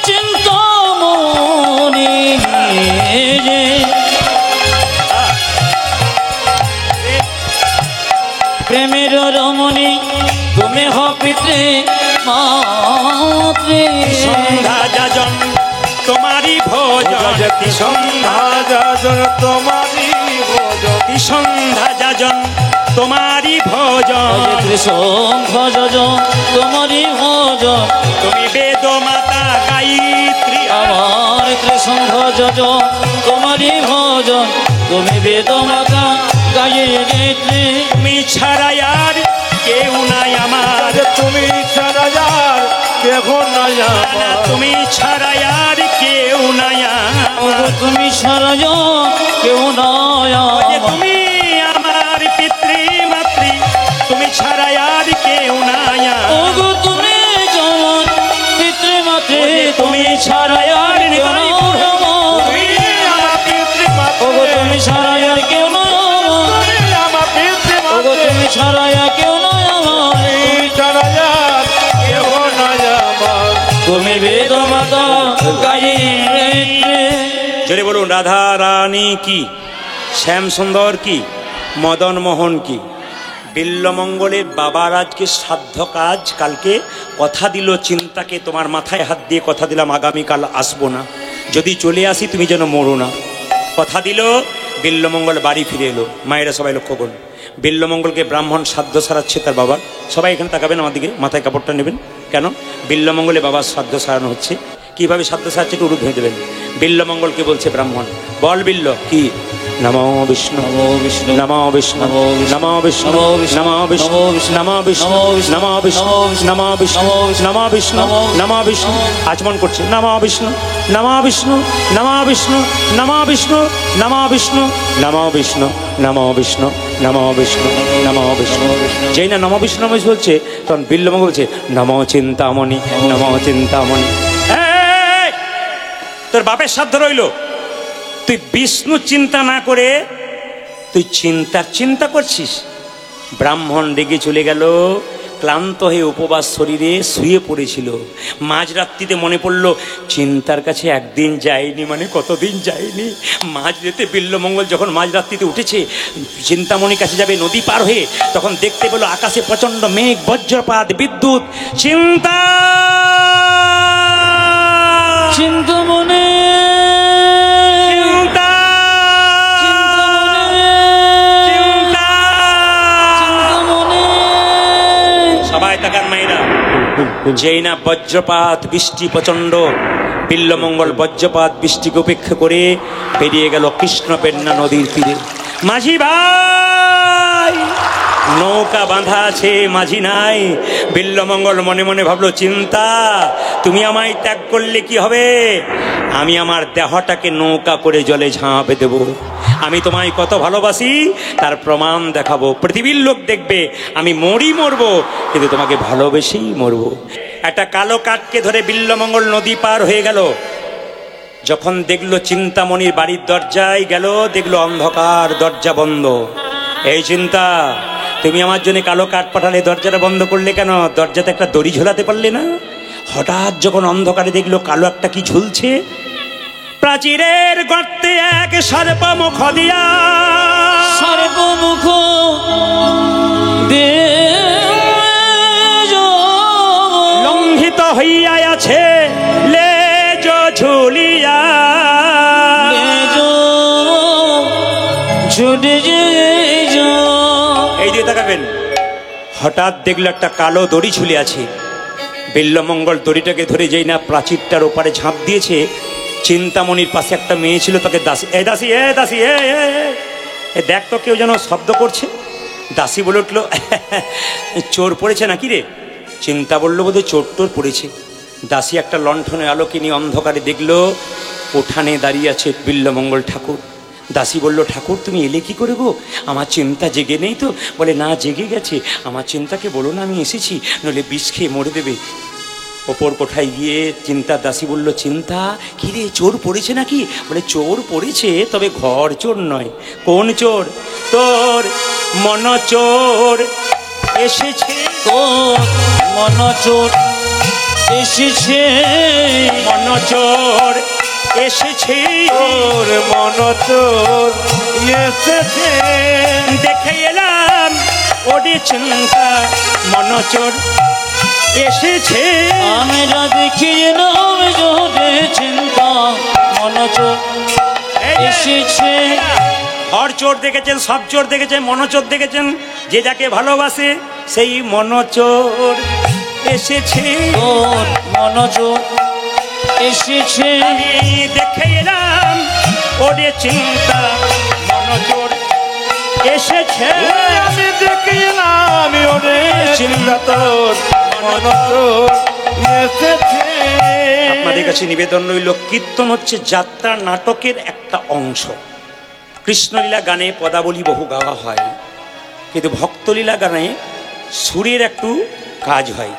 চিন্তামণি প্রেমের রমণী, তুমি হও পিতৃ মাতৃ। সন্ধ্যা যাজন তোমারি ভোজন, সন্ধ্যা যাজন তোমারি ভোজন, সন্ধ্যা যাজন তোমারি ভোজন, ত্রিশঙ্খ যোজন তোমারি ভোজন, তুমি বেদ মাতা গায়ত্রী, আমার ত্রিশঙ্খ যোজন তোমারি ভোজন, তুমি বেদ মাতা গায়ত্রী। তুমি ছাড়া আর কেউ নাই আমার, তুমি ছাড়া আর কেহ নাই আমার, তুমি ছাড়া আর কেউ নাই আমার, তুমি ছাড়া কেউ নয় আমার। তুমি আমার পিতৃ মাতৃ, তুমি ছাড়া আর কেউ নাই ওগো তুমি যেমন পিতৃমাতৃ, তুমি ছাড়া আর কেউ নয় আমার। তুমি আমার পিতৃমাতৃ, ওগো তুমি ছাড়া আর কেউ নয় আমার। তুমি আমার ওগো পিতৃমাতৃ, তুমি ছাড়া আর কেউ নয় আমার। তুমি ছাড়া আর কেহ নাই আমার, তুমি বেদ মাতা গায়ত্রী। জোরে বলুন রাধা রানী কি, শ্যাম সুন্দর কি, মদন মোহন কি। বিল্লমঙ্গলের বাবার আজকে শ্রাদ্ধ কাজ, কালকে কথা দিল চিন্তাকে, তোমার মাথায় হাত দিয়ে কথা দিলাম আগামীকাল আসবো না, যদি চলে আসি তুমি যেন মরো না। কথা দিল, বিল্লমঙ্গল বাড়ি ফিরে এলো। মায়েরা সবাই লক্ষ্য করুন, বিল্লমঙ্গলকে ব্রাহ্মণ শ্রাদ্ধ সারাচ্ছে তার বাবা। সবাই এখানে তাকাবেন আমার দিকে, মাথায় কাপড়টা নেবেন। কেন? বিল্লমঙ্গলে বাবার শ্রাদ্ধ সারানো হচ্ছে। কিভাবে শ্রাদ্ধ সারাচ্ছে একটু উরুদ হয়ে দেবেন। বিল্লমঙ্গলকে বলছে ব্রাহ্মণ, বল বিল্ল কি? নমো বিষ্ণু, নমো বিষ্ণু, নমো বিষ্ণু, নমো বিষ্ণু, নমো বিষ্ণু, নমো বিষ্ণু, নমো বিষ্ণু, নমো বিষ্ণু, নমো বিষ্ণু, নমো বিষ্ণু, নমো বিষ্ণু, নমো বিষ্ণু, নমো বিষ্ণু, আচমন করছে নমো বিষ্ণু, নমো বিষ্ণু, নমো বিষ্ণু, নমো বিষ্ণু, নমো বিষ্ণু, নমো বিষ্ণু, নমো বিষ্ণু, নমো বিষ্ণু, নমো বিষ্ণু। যেই না নমো বিষ্ণু নমো বলছে, তখন বিল্লমঙ্গল বলছে নমো চিন্তামণি, নমো চিন্তামণি। এই, তোর বাপের সাধ্য রইল, তুই বিষ্ণু চিন্তা না করে তুই চিন্তা করছিস। ব্রাহ্মণ রেগে চলে গেল, ক্লান্ত হয়ে উপবাস শরীরে শুয়ে পড়েছিল। মাঝরাত্রিতে মনে পড়লো চিন্তার কাছে একদিন যায়নি, মানে কতদিন যায়নি। মাঝরাতে বিল্লমঙ্গল যখন মাঝরাত্রিতে উঠেছে, চিন্তামণির কাছে যাবে নদী পার হয়ে, তখন দেখতে পেল আকাশে প্রচন্ড মেঘ, বজ্রপাত, বিদ্যুৎ। চিন্তা চিন্তামণি, যেই না বজ্রপাত বৃষ্টি প্রচন্ড, বিল্লমঙ্গল বজ্রপাত বৃষ্টিকে উপেক্ষা করে বেরিয়ে গেল কৃষ্ণ পেন্না নদীর তীরে। মাঝি ভাই, নৌকা বাঁধা আছে, মাঝি নাই। বিল্লমঙ্গল মনে মনে ভাবলো, চিন্তা তুমি আমায় ত্যাগ করলে কি হবে? আমি আমার দেহটাকে নৌকা করে জলে ঝাঁপে দেব। আমি তোমায় কত ভালোবাসি তার প্রমাণ দেখাবো। পৃথিবীর লোক দেখবে আমি মরবো, কিন্তু তোমাকে ভালোবেসেই মরবো। একটা কালো কাঠকে ধরে বিল্লমঙ্গল নদী পার হয়ে গেল। যখন দেখলো চিন্তামণির বাড়ির দরজায় গেল, দেখলো অন্ধকার, দরজা বন্ধ। এই চিন্তা, তুমি আমার জন্য কালো কাঠ পাঠালে, দরজাটা বন্ধ করলে কেন? দরজাতে একটা দড়ি ঝোলাতে পারলে না? হঠাৎ যখন অন্ধকারে দেখলো কালো একটা কি ঝুলছে, প্রাচীরের গর্তে এক সর্পমুখ দিয়া, সর্বমুখ লঙ্ঘিত হইয়া আছে লেজ ঝুলিয়া, এই দিয়ে তাকাবেন। হঠাৎ দেখলো একটা কালো দড়ি ঝুলে আছে। বিল্লমঙ্গল দড়িটাকে ধরে যেই না প্রাচীরটার ওপারে ঝাঁপ দিয়েছে, চিন্তামণির পাশে একটা মেয়ে ছিল, তাকে দাসী, এ দাসী, এ দাসী, এ দেখ তো কেউ যেন শব্দ করছে। দাসী বলে উঠলো, চোর পড়েছে নাকি রে? চিন্তা বললো, বোধহয় চোর টোর পড়েছে। দাসী একটা লণ্ঠনে আলোকে নিয়ে অন্ধকারে দেখলো উঠানে দাঁড়িয়ে আছে বিল্লমঙ্গল ঠাকুর। দাসী বলল, ঠাকুর তুমি এলে কি করে গো? আমার চিন্তা জেগে নেই তো? বলে, না জেগে গেছে। আমার চিন্তাকে বলো না আমি এসেছি, নইলে বিষ খেয়ে মরে দেবে। ওপর কোঠায় গিয়ে চিন্তার দাসী বলল, চিন্তা কি রে, চোর পড়েছে নাকি? বলে, চোর পড়েছে, তবে ঘর চোর নয়। কোন চোর? তোর মন চোর এসেছে, তোর মন চোর এসেছে, মন চোর এসেছে, তোর মন চোর এসেছে। দেখে এলাম ওরে চিন্তা, মন চোর এসেছে। আমরা দেখি নাম জোরে চিন্তা, মন চোর এসেছে। ঘর চোর দেখেছেন, সব চোর দেখেছেন, মনচোর দেখেছেন। যে যাকে ভালোবাসে সেই মনচোর এসেছে, তোর মন চোর এসেছে। আমি দেখে এলাম ওরে চিন্তা, মনচোর এসেছে। আমি দেখি নাম ওরে চিন্তা, তোর মন চোর এসেছে। আপনাদের কাছে নিবেদন রইল, কীর্তন হচ্ছে যাত্রা নাটকের একটা অংশ। কৃষ্ণলীলা গানে পদাবলী বহু গাওয়া হয়, কিন্তু ভক্তলীলা গানে সুরের একটু কাজ হয়।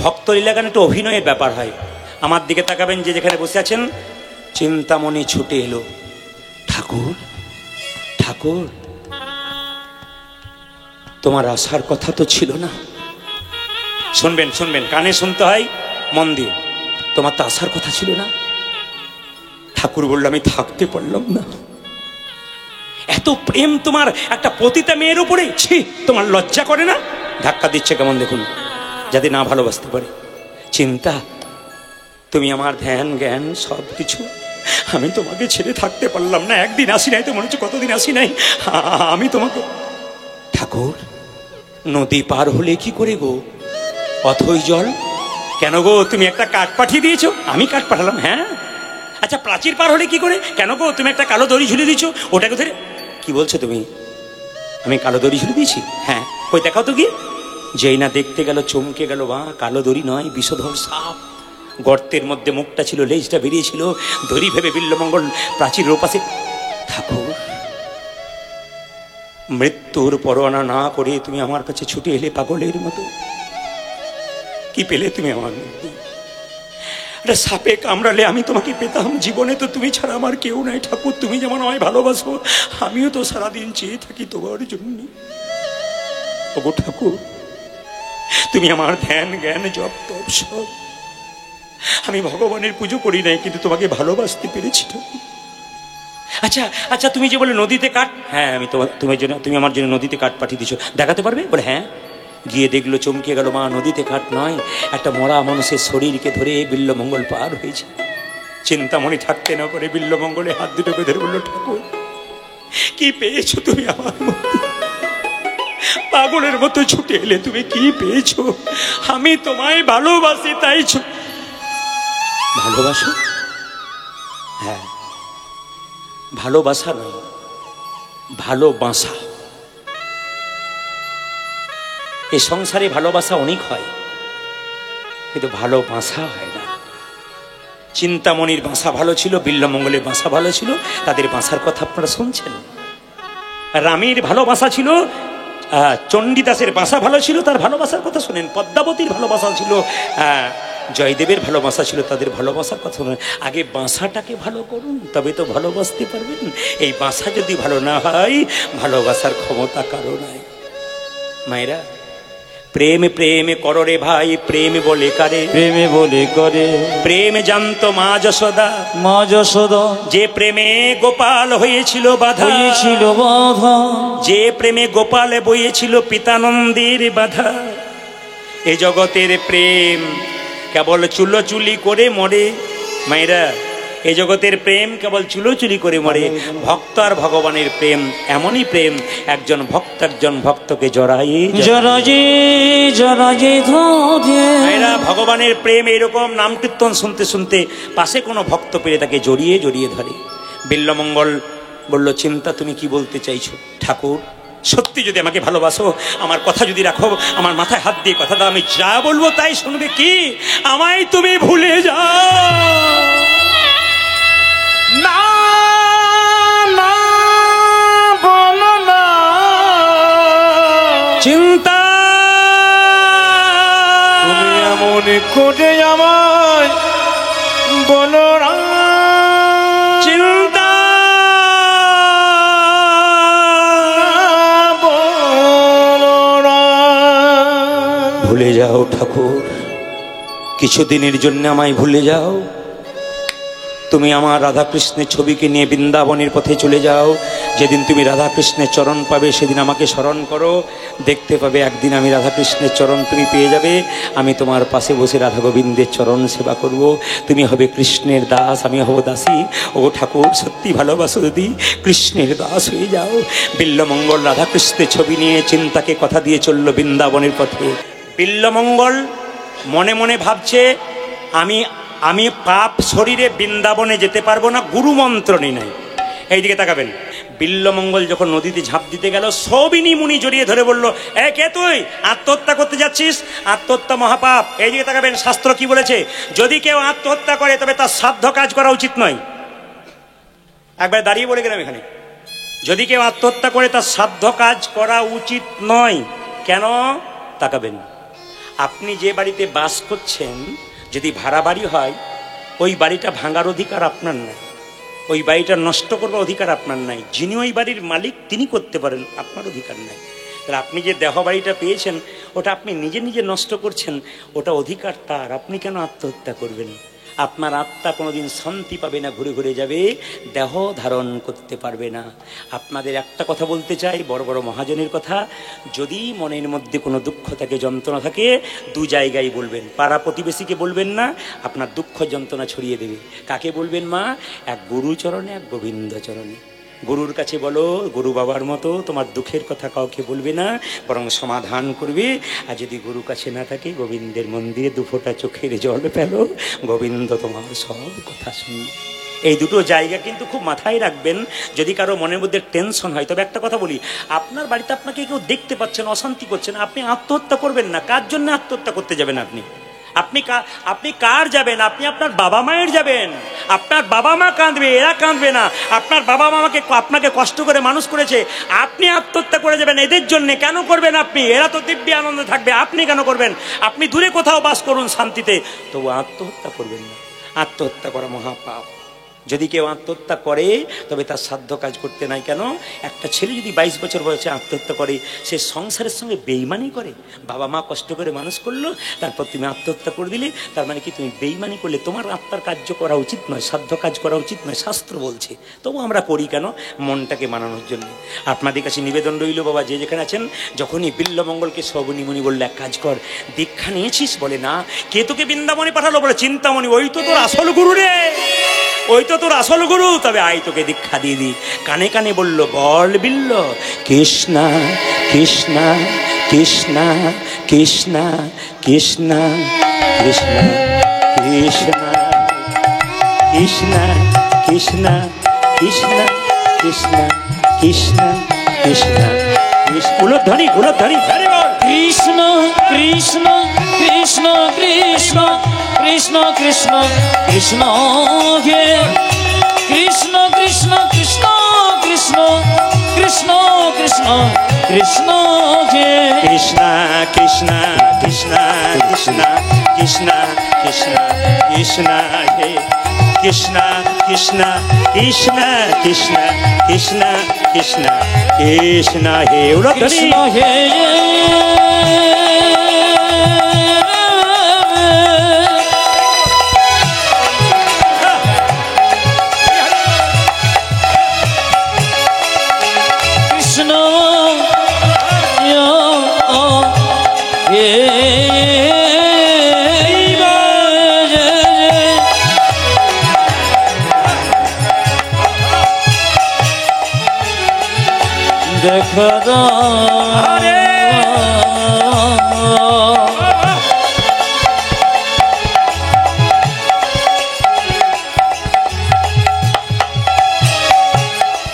ভক্তলীলা গানে একটু অভিনয়ের ব্যাপার হয়। আমার দিকে তাকাবেন, যে যেখানে বসে আছেন। চিন্তামণি ছুটে এলো, ঠাকুর ঠাকুর, তোমার আসার কথা তো ছিল না। শুনবেন শুনবেন, কানে শুনতে হয়, মন দিয়ে। তোমার তো আসার কথা ছিল না। ঠাকুর বলল, আমি থাকতে পারলাম না। এত প্রেম তোমার একটা পতিতা মেয়ের উপরে, ছি, তোমার লজ্জা করে না? ধাক্কা দিচ্ছে কেমন দেখুন, যাতে না ভালোবাসতে পারে। চিন্তা, তুমি আমার ধ্যান জ্ঞান সব কিছু, আমি তোমাকে ছেড়ে থাকতে পারলাম না। একদিন আসি নাই তো, মনে হচ্ছে কতদিন আসি নাই। আমি তোমাকে। ঠাকুর, নদী পার হলে কি করে গো? অথই জল। কেন গো, তুমি একটা কাঠ পাঠিয়ে দিয়েছো? আমি কাঠ পাঠালাম, হ্যাঁ। আচ্ছা, প্রাচীর পার হলে কি করে? কেন গো, তুমি একটা কালো দড়ি ঝুলে দিয়েছো, ওটাকে ধরে। কি বলছো তুমি? আমি কালো দড়ি ঝুলে দিয়েছি? হ্যাঁ, কই দেখাও তো গিয়ে। যেই না দেখতে গেল, চমকে গেল, বা কালো দড়ি নয়, বিষধর সাপ। গর্তের মধ্যে মুখটা ছিল, লেজটা বেরিয়েছিল। দড়ি ভেবে বিল্লমঙ্গল প্রাচীরের ওপাশে। ঠাকুর, মৃত্যুর পরোয়ানা না করে তুমি আমার কাছে ছুটে এলে পাগলের মতো। কি পেলে তুমি আমার মধ্যে? একটা সাপে কামড়ালে আমি তোমাকে পেতাম। জীবনে তো তুমি ছাড়া আমার কেউ নাই। ঠাকুর, তুমি যেমন আমায় ভালোবাসো, আমিও তো সারাদিন চেয়ে থাকি তোমার জন্য। ওগো ঠাকুর, তুমি আমার ধ্যান জ্ঞান জপ তপ সব। আমি ভগবানের পুজো করি নাই, কিন্তু তোমাকে ভালোবাসতে পেরেছি ঠাকুর। আচ্ছা আচ্ছা, তুমি যে বলে নদীতে কাঠ, হ্যাঁ, আমি তুমি আমার জন্য নদীতে কাঠ পাঠিয়ে দিছো, দেখাতে পারবে? বলে হ্যাঁ। গিয়ে দেখলো, চমকে গেল, মা, নদীতে কাঠ নয়, একটা মরা মানুষের শরীরকে ধরে বিল্লমঙ্গল পার হয়েছে। চিন্তামণি থাকতে না করে বিল্লমঙ্গলে হাত দুটোকে ধরে বললো, ঠাকুর, কি পেয়েছো তুমি আমার মধ্যে? পাগলের মতো ছুটে এলে, তুমি কি পেয়েছো? আমি তোমায় ভালোবাসি, তাই ভালোবাসো? হ্যাঁ, ভালোবাসা নয়, ভালোবাসা। এই সংসারে ভালোবাসা অনেক হয়, কিন্তু ভালোবাসা হয় না। চিন্তামণির বাসা ভালো ছিল, বিল্লমঙ্গলের বাসা ভালো ছিল, তাদের বাসার কথা আপনারা শুনছেন। রামের ভালোবাসা ছিল, চণ্ডীদাসের বাসা ভালো ছিল, তার ভালোবাসার কথা শুনেন। পদ্মাবতীর ভালোবাসা ছিল, জয়দেবের ভালোবাসা ছিল, তাদের ভালোবাসার কথা শুনেন। আগে বাসাটাকে ভালো করুন, তবে তো ভালোবাসতে পারবেন। এই বাসা যদি ভালো না হয়, ভালোবাসার ক্ষমতা কারো নাই। মায়েরা, প্রেম প্রেম করো রে ভাই, প্রেম বলে কারে? প্রেমে বলে করে। প্রেম জানতো মা যশোদা, মা যশোদা, যে প্রেমে গোপাল হয়েছিল বাধা, হয়েছিল বাধা। যে প্রেমে গোপাল বইয়েছিল পিতানন্দের বাধা। এ জগতের প্রেম কেবল চুলোচুলি করে মরে। মায়েরা, এ জগতের প্রেম কেবল চুলোচুলি করে মরে। ভক্ত আর ভগবানের প্রেম এমনই প্রেম, একজন ভক্ত একজন ভক্তকে জড়ায়ে জরাজে জরাজে ধরে। মায়েরা, ভগবানের প্রেম এরকম নাম কীর্তন শুনতে শুনতে পাশে কোনো ভক্ত পেলে তাকে জড়িয়ে জড়িয়ে ধরে। বিল্লমঙ্গল বলল, চিন্তা, তুমি কি বলতে চাইছো? ঠাকুর, সত্যি যদি আমাকে ভালোবাসো, আমার কথা যদি রাখো, আমার মাথায় হাত দিয়ে কথা দাও, আমি যা বলবো তাই শুনবে। কি আমায় তুমি ভুলে যাও? না না, বলো না। চিন্তা, তুমি এমন মনে করে আমায় বলো চিন্তা ভুলে যাও ঠাকুর, কিছুদিনের জন্য আমায় ভুলে যাও। তুমি আমার রাধাকৃষ্ণের ছবিকে নিয়ে বৃন্দাবনের পথে চলে যাও। যেদিন তুমি রাধাকৃষ্ণের চরণ পাবে সেদিন আমাকে স্মরণ করো। দেখতে পাবে একদিন আমি রাধাকৃষ্ণের চরণ তুমি পেয়ে যাবে। আমি তোমার পাশে বসে রাধা গোবিন্দের চরণ সেবা করব। তুমি হবে কৃষ্ণের দাস, আমি হব দাসী। ও ঠাকুর, সত্যি ভালোবাসো যদি কৃষ্ণের দাস হয়ে যাও। বিল্লমঙ্গল রাধাকৃষ্ণের ছবি নিয়ে চিন্তাকে কথা দিয়ে চলল বৃন্দাবনের পথে। বিল্লমঙ্গল মনে মনে ভাবছে, আমি পাপ শরীরে বৃন্দাবনে যেতে পারবো না, গুরু মন্ত্র নেই নাই। এইদিকে তাকাবেন, বিল্লমঙ্গল যখন নদীতে ঝাঁপ দিতে গেল, সবিনী মুনি জড়িয়ে ধরে বলল, এ কে তুই? আত্মহত্যা করতে যাচ্ছিস? আত্মহত্যা মহাপাপ। এইদিকে তাকাবেন, শাস্ত্র কি বলেছে? যদি কেউ আত্মহত্যা করে তবে তার সাধ্য কাজ করা উচিত নয়। একবার দাঁড়িয়ে বলে গেলাম এখানে, যদি কেউ আত্মহত্যা করে তার সাধ্য কাজ করা উচিত নয়। কেন? তাকাবেন, আপনি যে বাড়িতে বাস করছেন যদি ভাড়া বাড়ি হয়, ওই বাড়িটা ভাঙার অধিকার আপনার নাই, ওই বাড়িটা নষ্ট করবার অধিকার আপনার নাই। যিনি ওই বাড়ির মালিক তিনি করতে পারেন, আপনার অধিকার নাই। তাহলে আপনি যে দেহ বাড়িটা পেয়েছেন ওটা আপনি নিজে নিজে নষ্ট করছেন, ওটা অধিকার তার। আপনি কেন আত্মহত্যা করবেন? আপনার আত্মা কোনোদিন শান্তি পাবে না, ঘুরে ঘুরে যাবে, দেহ ধারণ করতে পারবে না। আপনাদের একটা কথা বলতে চাই, বড় বড় মহাজনের কথা, যদি মনের মধ্যে কোনো দুঃখ থাকে, যন্ত্রণা থাকে, দু জায়গায় বলবেন। পাড়া প্রতিবেশীকে বলবেন না, আপনার দুঃখ যন্ত্রণা ছড়িয়ে দেবে। কাকে বলবেন মা? এক গুরুচরণে, এক গোবিন্দ চরণে। গুরুর কাছে বলো, গুরু বাবার মতো তোমার দুঃখের কথা কাউকে বলবে না, বরং সমাধান করবে। আর যদি গুরু কাছে না থাকে, গোবিন্দের মন্দিরে দুফোঁটা চোখের জল ফেলো, গোবিন্দ তোমার সব কথা শুনবে। এই দুটো জায়গা কিন্তু খুব মাথায় রাখবেন। যদি কারো মনের মধ্যে টেনশন হয়, তবে একটা কথা বলি, আপনার বাড়িতে আপনাকে কেউ দেখতে পাচ্ছেন, অশান্তি করছেন, আপনি আত্মহত্যা করবেন না। কার জন্য আত্মহত্যা করতে যাবেন আপনি? আপনি কার যাবেন? আপনি আপনার বাবা মায়ের যাবেন। আপনার বাবা মা কাঁদবে, এরা কাঁদবে না। আপনার বাবা মাকে আপনাকে কষ্ট করে মানুষ করেছে, আপনি আত্মহত্যা করে যাবেন এদের জন্য। কেন করবেন আপনি? এরা তো দিব্যি আনন্দে থাকবে, আপনি কেন করবেন? আপনি দূরে কোথাও বাস করুন শান্তিতে, তবু আত্মহত্যা করবেন না। আত্মহত্যা করা মহাপাপ। যদি কেউ আত্মহত্যা করে তবে তার সাধ্য কাজ করতে নাই। কেন? একটা ছেলে যদি 22 বছর বয়সে আত্মহত্যা করে, সে সংসারের সঙ্গে বেইমানি করে। বাবা মা কষ্ট করে মানুষ করলো, তারপর তুমি আত্মহত্যা করে দিলে, তার মানে কি তুমি বেইমানি করলে। তোমার আত্মার কার্য করা উচিত নয়, সাধ্য কাজ করা উচিত নয়, শাস্ত্র বলছে। তবু আমরা করি কেন? মনটাকে মানানোর জন্য। আপনাদের কাছে নিবেদন রইল, বাবা যে যেখানে আছেন, যখনই বিল্লমঙ্গলকে সবনী মুনি বললে, এক কাজ কর, দীক্ষা নিয়েছিস? বলে না। কে তোকে বৃন্দাবনে পাঠালো? বলে চিন্তামণি। ওই তো তোর আসল গুরু রে, ওই তো তোর আসল গুরু। তবে আয় তোকে দীক্ষা দিয়ে দিই। কানে কানে বলল, বল বিল্ল, কৃষ্ণ কৃষ্ণ কৃষ্ণ কৃষ্ণ কৃষ্ণ কৃষ্ণ কৃষ্ণ কৃষ্ণ কৃষ্ণ কৃষ্ণ কৃষ্ণ কৃষ্ণ কৃষ্ণ কৃষ্ণ। উলধ্বনি উলধ্বনি। কৃষ্ণ কৃষ্ণ কৃষ্ণ কৃষ্ণ কৃষ্ণ কৃষ্ণ কৃষ্ণ হে কৃষ্ণ কৃষ্ণ কৃষ্ণ কৃষ্ণ কৃষ্ণ কৃষ্ণ কৃষ্ণ হে কৃষ্ণ কৃষ্ণ কৃষ্ণ কৃষ্ণ কৃষ্ণ কৃষ্ণ কৃষ্ণ হে কৃষ্ণ কৃষ্ণ কৃষ্ণ কৃষ্ণ কৃষ্ণ কৃষ্ণ কৃষ্ণ হে। কৃষ্ণ হে দেখা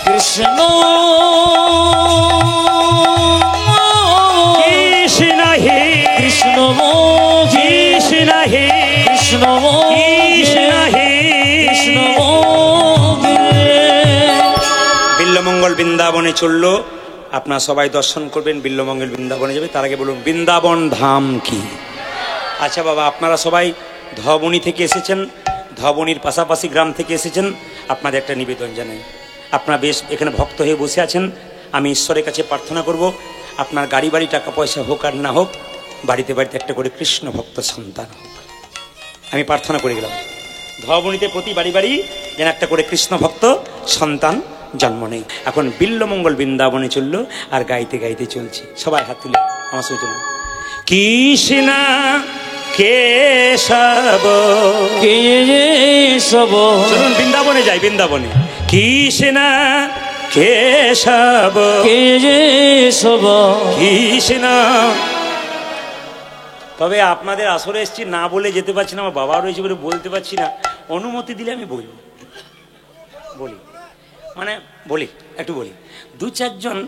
কৃষ্ণ কৃষ্ণ হে কৃষ্ণ কৃষ্ণ হে কৃষ্ণ কৃষ্ণ হে কৃষ্ণ। বিল্লমঙ্গল বৃন্দাবনে চললো। আপনারা সবাই দর্শন করবেন, বিল্লমঙ্গল বৃন্দাবনে যাবে। তার আগে বলুন, বৃন্দাবন ধাম কি? আচ্ছা বাবা, আপনারা সবাই ধবনী থেকে এসেছেন, ধবনীর পাশাপাশি গ্রাম থেকে এসেছেন। আপনাদের একটা নিবেদন জানাই, আপনারা বেশ এখানে ভক্ত হয়ে বসে আছেন। আমি ঈশ্বরের কাছে প্রার্থনা করব, আপনার গাড়ি বাড়ি টাকা পয়সা হোক আর না হোক, বাড়িতে বাড়িতে একটা করে কৃষ্ণ ভক্ত সন্তান হোক। আমি প্রার্থনা করে গেলাম ধবনীতে প্রতি বাড়ি বাড়ি যেন একটা করে কৃষ্ণ ভক্ত সন্তান জন্ম নেই। এখন বিল্লমঙ্গল বৃন্দাবনে চললো আর গাইতে গাইতে চলছে। সবাই হাত তুলে আমার সঙ্গে চলুন। কৃষ্ণ কেশব, কেশব, চলুন বৃন্দাবনে যাই, বৃন্দাবনে। কৃষ্ণ কেশব, কেশব, কৃষ্ণ। তবে আপনাদের আসরে এসছি না বলে যেতে পারছি না, আমার বাবা রয়েছে বলে বলতে পারছি না। অনুমতি দিলে আমি বলবো, বলি মানে বলি, একটু বলি। দু চারজন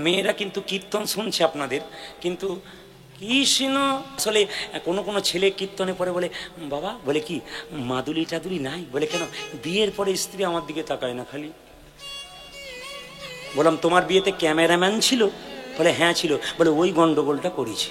মেয়েরা কিন্তু কীর্তন শুনছে আপনাদের, কিন্তু কৃষ্ণ আসলে কোনো কোনো ছেলে কীর্তনে পরে বলে, বাবা বলে কি মাদুলি টাদুলি নাই? বলে কেন? বিয়ের পরে স্ত্রী আমার দিকে তাকায় না খালি। বললাম তোমার বিয়েতে ক্যামেরাম্যান ছিল? বলে হ্যাঁ ছিল। বলে ওই গন্ডগোলটা করেছে।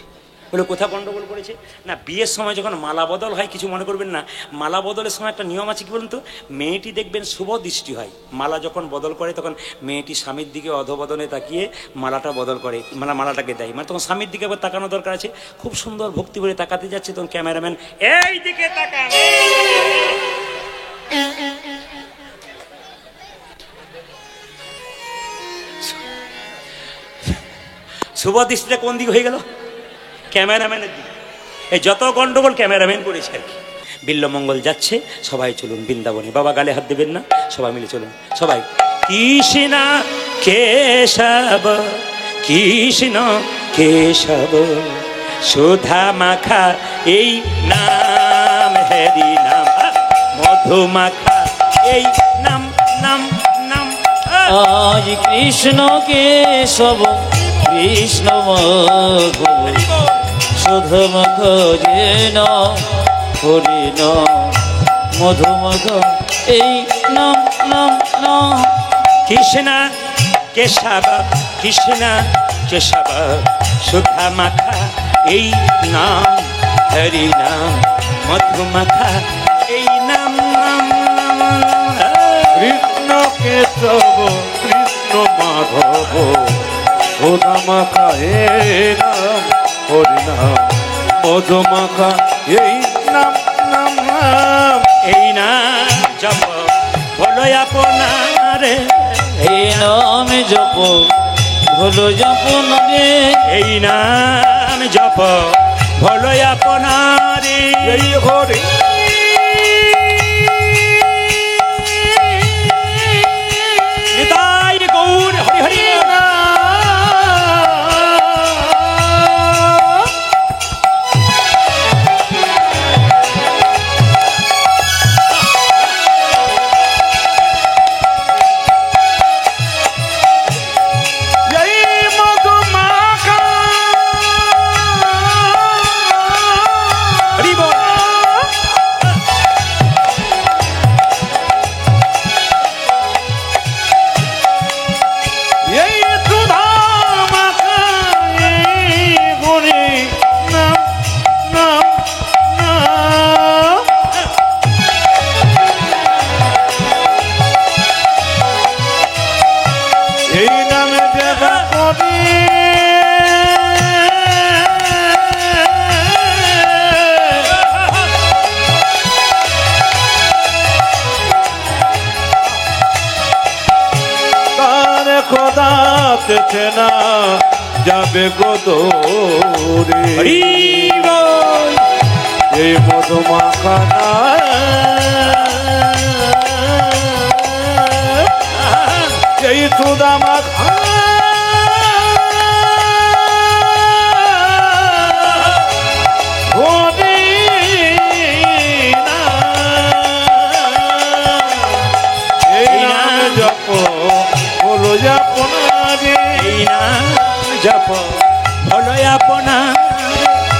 বলে কোথা গন্ডগোল করেছে? না, বিয়ের সময় যখন মালা বদল হয়, কিছু মনে করবেন না, মালা বদলের সময় একটা নিয়ম আছে, কি বলুন তো? মেয়েটি দেখবেন শুভ দৃষ্টি হয়, মালা যখন বদল করে তখন মেয়েটি স্বামীর দিকে অধবদনে তাকিয়ে মালাটা বদল করে, মালাটাকে দেয়, মানে তখন স্বামীর দিকে আবার তাকানো দরকার আছে। খুব সুন্দর ভক্তি করে তাকাতে যাচ্ছে, তখন ক্যামেরাম্যান এই দিকে তাকান। শুভ দৃষ্টিটা কোন দিকে হয়ে গেল? ক্যামেরাম্যানের দিকে। এই যত গন্ডগোল ক্যামেরাম্যান করেছে আর কি। বিল্লমঙ্গল যাচ্ছে, সবাই চলুন বৃন্দাবনে। বাবা গালে হাত দেবেন না, সবাই মিলে চলুন। সবাই কৃষ্ণ কেশব, কৃষ্ণ কেশব, সুধা মাখা এই নাম, হরি নাম, মধু মাখা এই নাম, নাম নাম। আজ কৃষ্ণ কেশব, কৃষ্ণ মধু, সুধমখ যেন হরি নাম, মধুমখ এই নাম, নাম নাম। কৃষ্ণ কেশব, কৃষ্ণ কেশব, সুধা মাখা এই নাম, হরি নাম, মধু মাখা এই নাম, নাম নাম। কৃষ্ণ কেশব, কৃষ্ণ মাধব, সুধা মাখা এই নাম, হরি নাম, মধু মাখা এই নাম, নাম নাম। এই নাম জপ হলো আপনারে, এই নাম জপ হলো জপন রে, এই নাম জপ হলো আপনারে। এই হরি নিতাই গৌর হরি হরি। খোদাতে না যাবে গোদরে, এই মধুমাখানা এই সুদা মাখা হরি নাম, এই নাম জপ হলো আপনারে, এই নাম জপ হলো আপনার,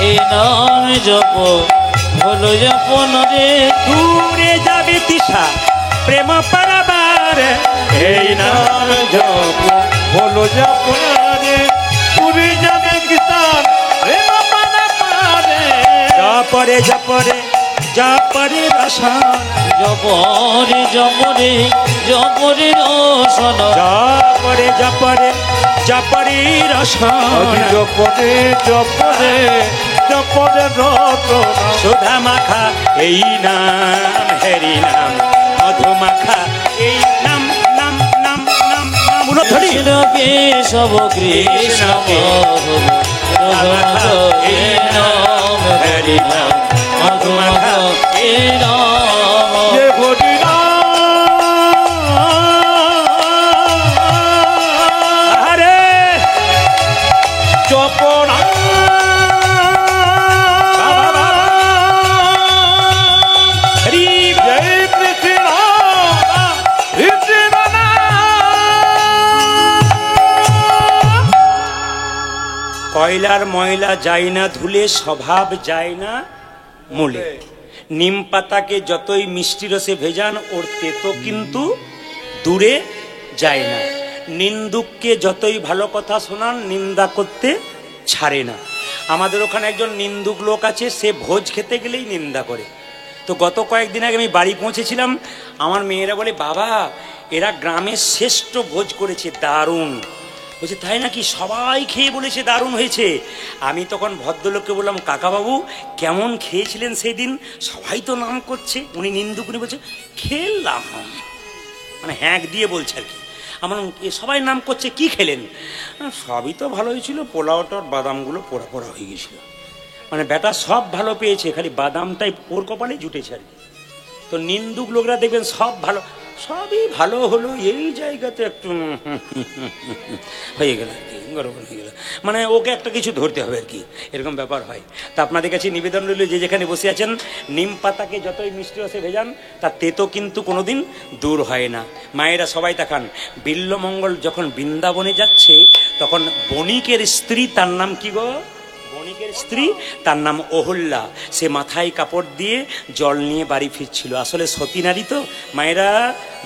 এই নাম জপ হলো জপন রে। দূরে যাবে তিসা প্রেম পারাবার, এই নাম জপ হলো আপনারে, পুরী যাবে কিষান প্রেম পারাবারে, জপ জপরে জপরে জপরে রসন জপরে জপরে জপরে রসন জপরে জপরে জপরে রসন জপরে জপরে জপরে রতন সুধা মাখা এই নাম হরি নাম মধু মাখা এই নাম নাম নাম নাম নাম উলধরি কৃষ্ণ কেশব কৃষ্ণ হরি নাম মধুমাখ এ নাম যে হরি আরে জপনা হরি জয় কৃষ্ণ কৃষ্ণ কয়লার ময়লা যায় না ধুলে স্বভাব যায় না মূলে নিম পাতাকে যতই মিষ্টি রসে ভেজান ওর তেতো কিন্তু দূরে যায় না নিন্দুককে যতই ভালো কথা শোনান নিন্দা করতে ছাড়ে না আমাদের ওখানে একজন নিন্দুক লোক আছে সে ভোজ খেতে গেলেই নিন্দা করে তো গত কয়েকদিন আগে আমি বাড়ি পৌঁছেছিলাম আমার মেয়েরা বলে বাবা এরা গ্রামের শ্রেষ্ঠ ভোজ করেছে দারুণ বলছে তাই নাকি সবাই খেয়ে বলেছে দারুণ হয়েছে আমি তখন ভদ্রলোককে বললাম কাকাবাবু কেমন খেয়েছিলেন সেই দিন সবাই তো নাম করছে উনি নিন্দুক উনি বলছে খেলাম মানে হ্যাঁক দিয়ে বলছে আর কি আমার সবাই নাম করছে কি খেলেন সবই তো ভালো হয়েছিল পোলাওটার বাদামগুলো পোড়া পোড়া হয়ে গেছিল মানে বেটা সব ভালো পেয়েছে খালি বাদামটাই ওর কপালে জুটেছে আর কি তো নিন্দুক লোকরা দেখবেন সব ভালো সবই ভালো হলো এই জায়গাতে একটু হয়ে গেল আর কি গড়বড় হয়ে গেল মানে ওকে একটা কিছু ধরতে হবে আর কি এরকম ব্যাপার হয় তা আপনাদের কাছে নিবেদন রইল যে যেখানে বসে আছেন নিম পাতাকে যতই মিষ্টি রসে ভেজান তার তেতো কিন্তু কোনোদিন দূর হয় না মায়েরা সবাই তাকান বিল্লমঙ্গল যখন বৃন্দাবনে যাচ্ছে তখন বণিকের স্ত্রী তার নাম কি গো বণিকের স্ত্রী তার নাম অহল্যা সে মাথায় কাপড় দিয়ে জল নিয়ে বাড়ি ফিরছিল আসলে সতী নারী তো মায়েরা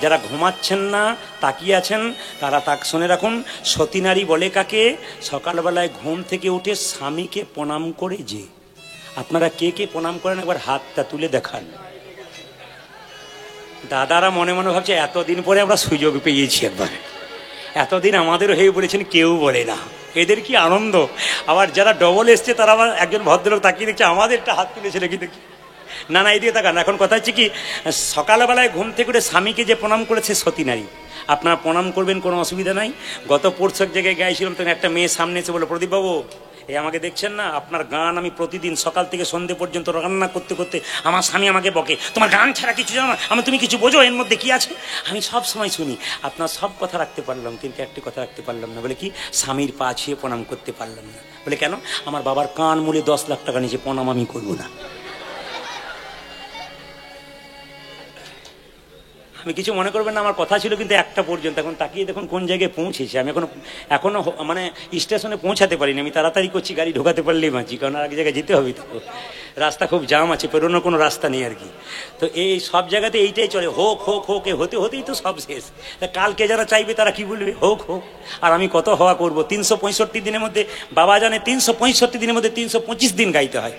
যারা ঘুমাচ্ছেন না তাকিয়ে আছেন তারা তাক শুনে রাখুন সতী নারী বলে কাকে সকালবেলায় ঘুম থেকে উঠে স্বামীকে প্রণাম করে যে আপনারা কে কে প্রণাম করেন একবার হাতটা তুলে দেখান দাদারা মনে মনে ভাবছে এতদিন পরে আমরা সুযোগ পেয়েছি একবার এতদিন আমাদেরও হয়ে বলেছেন কেউ বলে না এদের কি আনন্দ আবার যারা ডবল এসছে তারা আবার একজন ভদ্রলোক তাকিয়ে দেখছে আমাদেরটা হাত তুলেছে নাকি দেখি না না এদিকে তাকান এখন কথা হচ্ছে কি সকালবেলায় ঘুম থেকে উঠে স্বামীকে যে প্রণাম করেছে সতী নারী আপনারা প্রণাম করবেন কোনো অসুবিধা নাই গত পরশু এক জায়গায় গাইছিলাম তখন একটা মেয়ে সামনে এসে বলো প্রদীপবাবু এই আমাকে দেখছেন না আপনার গান আমি প্রতিদিন সকাল থেকে সন্ধ্যে পর্যন্ত রান্না করতে করতে আমার স্বামী আমাকে বকে তোমার গান ছাড়া কিছু জানো না আমি তুমি কিছু বোঝো এর মধ্যে কি আছে আমি সব সময় শুনি আপনার সব কথা রাখতে পারলাম কিন্তু একটি কথা রাখতে পারলাম না বলে কি স্বামীর পা ছুঁয়ে প্রণাম করতে পারলাম না বলে কেন আমার বাবার কান মূলে 10 লাখ টাকা নিচে প্রণাম আমি করবো না আমি কিছু মনে করবেন না আমার কথা ছিল কিন্তু একটা পর্যন্ত এখন তাকিয়ে দেখুন কোন জায়গায় পৌঁছেছি আমি এখনো মানে স্টেশনে পৌঁছাতে পারিনি আমি তাড়াতাড়ি করছি গাড়ি ঢোকাতে পারলেই বাঁচি কারণ আর এক জায়গায় যেতে হবে তো রাস্তা খুব জাম আছে পেরোনোর কোনো রাস্তা নেই আর কি তো এই সব জায়গাতে এইটাই চলে হোক হোক হোক এ হতে হতেই তো সব শেষ তা কালকে যারা চাইবে তারা কি বলবে হোক হোক আর আমি কত হওয়া করবো 365 দিনের মধ্যে বাবা জানে 365 দিনের মধ্যে 325 দিন গাইতে হয়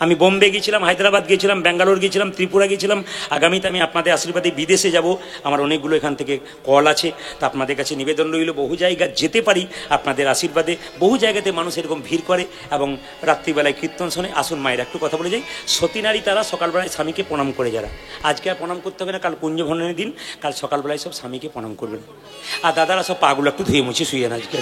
আমি বোম্বে গিয়েছিলাম হায়দ্রাবাদ গিয়েছিলাম ব্যাঙ্গালোর গিয়েছিলাম ত্রিপুরা গিয়েছিলাম আগামীতে আমি আপনাদের আশীর্বাদে বিদেশে যাব আমার অনেকগুলো এখান থেকে কল আছে তা আপনাদের কাছে নিবেদন রইল বহু জায়গা যেতে পারি আপনাদের আশীর্বাদে বহু জায়গাতে মানুষ এরকম ভিড় করে এবং রাত্রিবেলায় কীর্তন শোনে আসুন মায়ের একটু কথা বলে যাই সতী নারী তারা সকালবেলায় স্বামীকে প্রণাম করে যারা আজকে আর প্রণাম করতে হবে না কাল কুঞ্জভ্রমণের দিন কাল সকালবেলায় সব স্বামীকে প্রণাম করবেন আর দাদারা সব পাগুলো একটু ধুয়ে মুছে শুয়ে না আজকে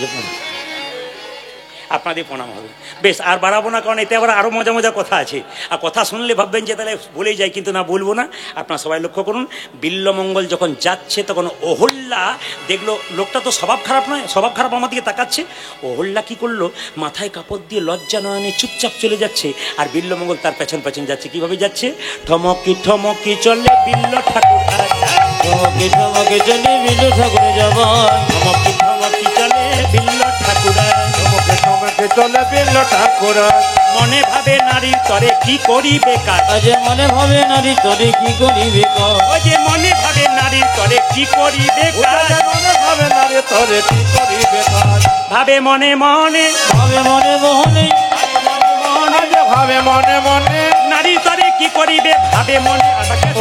আপনাদের প্রণাম হবে বেশ আর বাড়াবো না কারণ এতে আবার আরও মজা মজার কথা আছে আর কথা শুনলে ভাববেন যে তাহলে বলেই যায় কিন্তু না বলবো না আপনারা সবাই লক্ষ্য করুন বিল্লমঙ্গল যখন যাচ্ছে তখন অহল্যা দেখলো লোকটা তো স্বভাব খারাপ নয় স্বভাব খারাপ আমার দিকে তাকাচ্ছে অহল্যা কি করলো মাথায় কাপড় দিয়ে লজ্জা নয়নে চুপচাপ চলে যাচ্ছে আর বিল্লমঙ্গল তার পেছন পেছন যাচ্ছে কিভাবে যাচ্ছে ঠমকি ঠমকি চলে বিল্ল ঠাকুর ঠমকে ঠমকে চলে বিল্ল ঠাকুর যাবা ঠমকি ঠমকি চলে বিল্ল ঠাকুর তোমাকে চলে বিল্ল ঠাকুর মনে ভাবে নারীর তরে কি করিবে কাজ আজ মনে ভাবে নারী তোরে কি করিবে ও যে মনে ভাবে নারীর তরে কি করিবে কাজ মনে ভাবে না রে তোরে কি করিবে কাজ ভাবে মনে মনে ভাবে মনে মোহনে মনে ভাবে মনে মনে নারী তরে কি করিবে ভাবে মনে।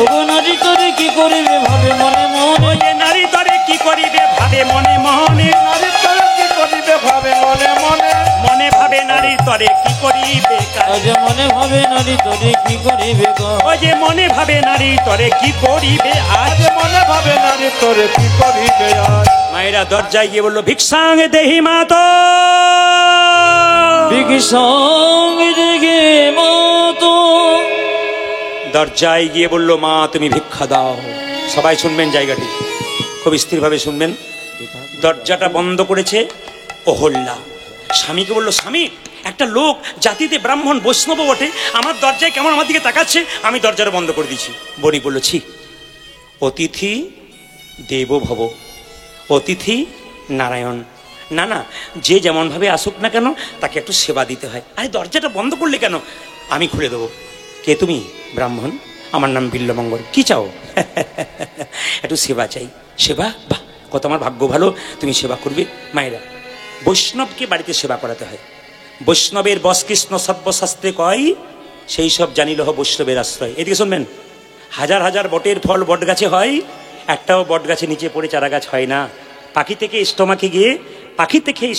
ওগো নারী তোরে কি করিবে ভাবে মনে মনে। ওই যে নারী তরে কি করিবে ভাবে মনে মনে। নারী তরে কি করিবে ভাবে মনে মনে। মনে ভাবে নারী তরে কি করিবে কাজ। আজ মনে ভাবে নারী তোরে কি করিবে কাজ। ওই যে মনে ভাবে নারী তরে কি করিবে আজ। আজ মনে ভাবে নারী তোরে কি করিবে আজ। মায়েরা দরজায় গিয়ে বললো ভিক্ষাং দেহি মাতো। ভিক্ষাং দেহি মাতো। দরজায় গিয়ে বললো মা তুমি ভিক্ষা দাও। সবাই শুনবেন, জায়গাটি খুব স্থিরভাবে শুনবেন। দরজাটা বন্ধ করেছে অহল্যা। স্বামীকে বললো স্বামী, একটা লোক জাতিতে ব্রাহ্মণ বৈষ্ণব বটে, আমার দরজায় কেমন আমার দিকে তাকাচ্ছে, আমি দরজাটা বন্ধ করে দিচ্ছি। বণিক বললো ছি, অতিথি দেব ভব, অতিথি নারায়ণ। না না, যে যেমনভাবে আসুক না কেন তাকে একটু সেবা দিতে হয়। আরে দরজাটা বন্ধ করলে কেন? আমি খুলে দেবো। কে তুমি? ব্রাহ্মণ, আমার নাম বিল্লমঙ্গল। কি চাও? একটু সেবা চাই। সেবা? বাহ, কত আমার ভাগ্য ভালো, তুমি সেবা করবে। মায়েরা, বৈষ্ণবকে বাড়িতে সেবা করাতে হয়। বৈষ্ণবের বস কৃষ্ণ সর্বশাস্ত্রে কয়, সেই সব জানিল বৈষ্ণবের আশ্রয়। এদিকে শুনবেন, হাজার হাজার বটের ফল বট গাছে হয়, একটাও বট গাছে নিচে পড়ে চারা গাছ হয় না। পাখি থেকে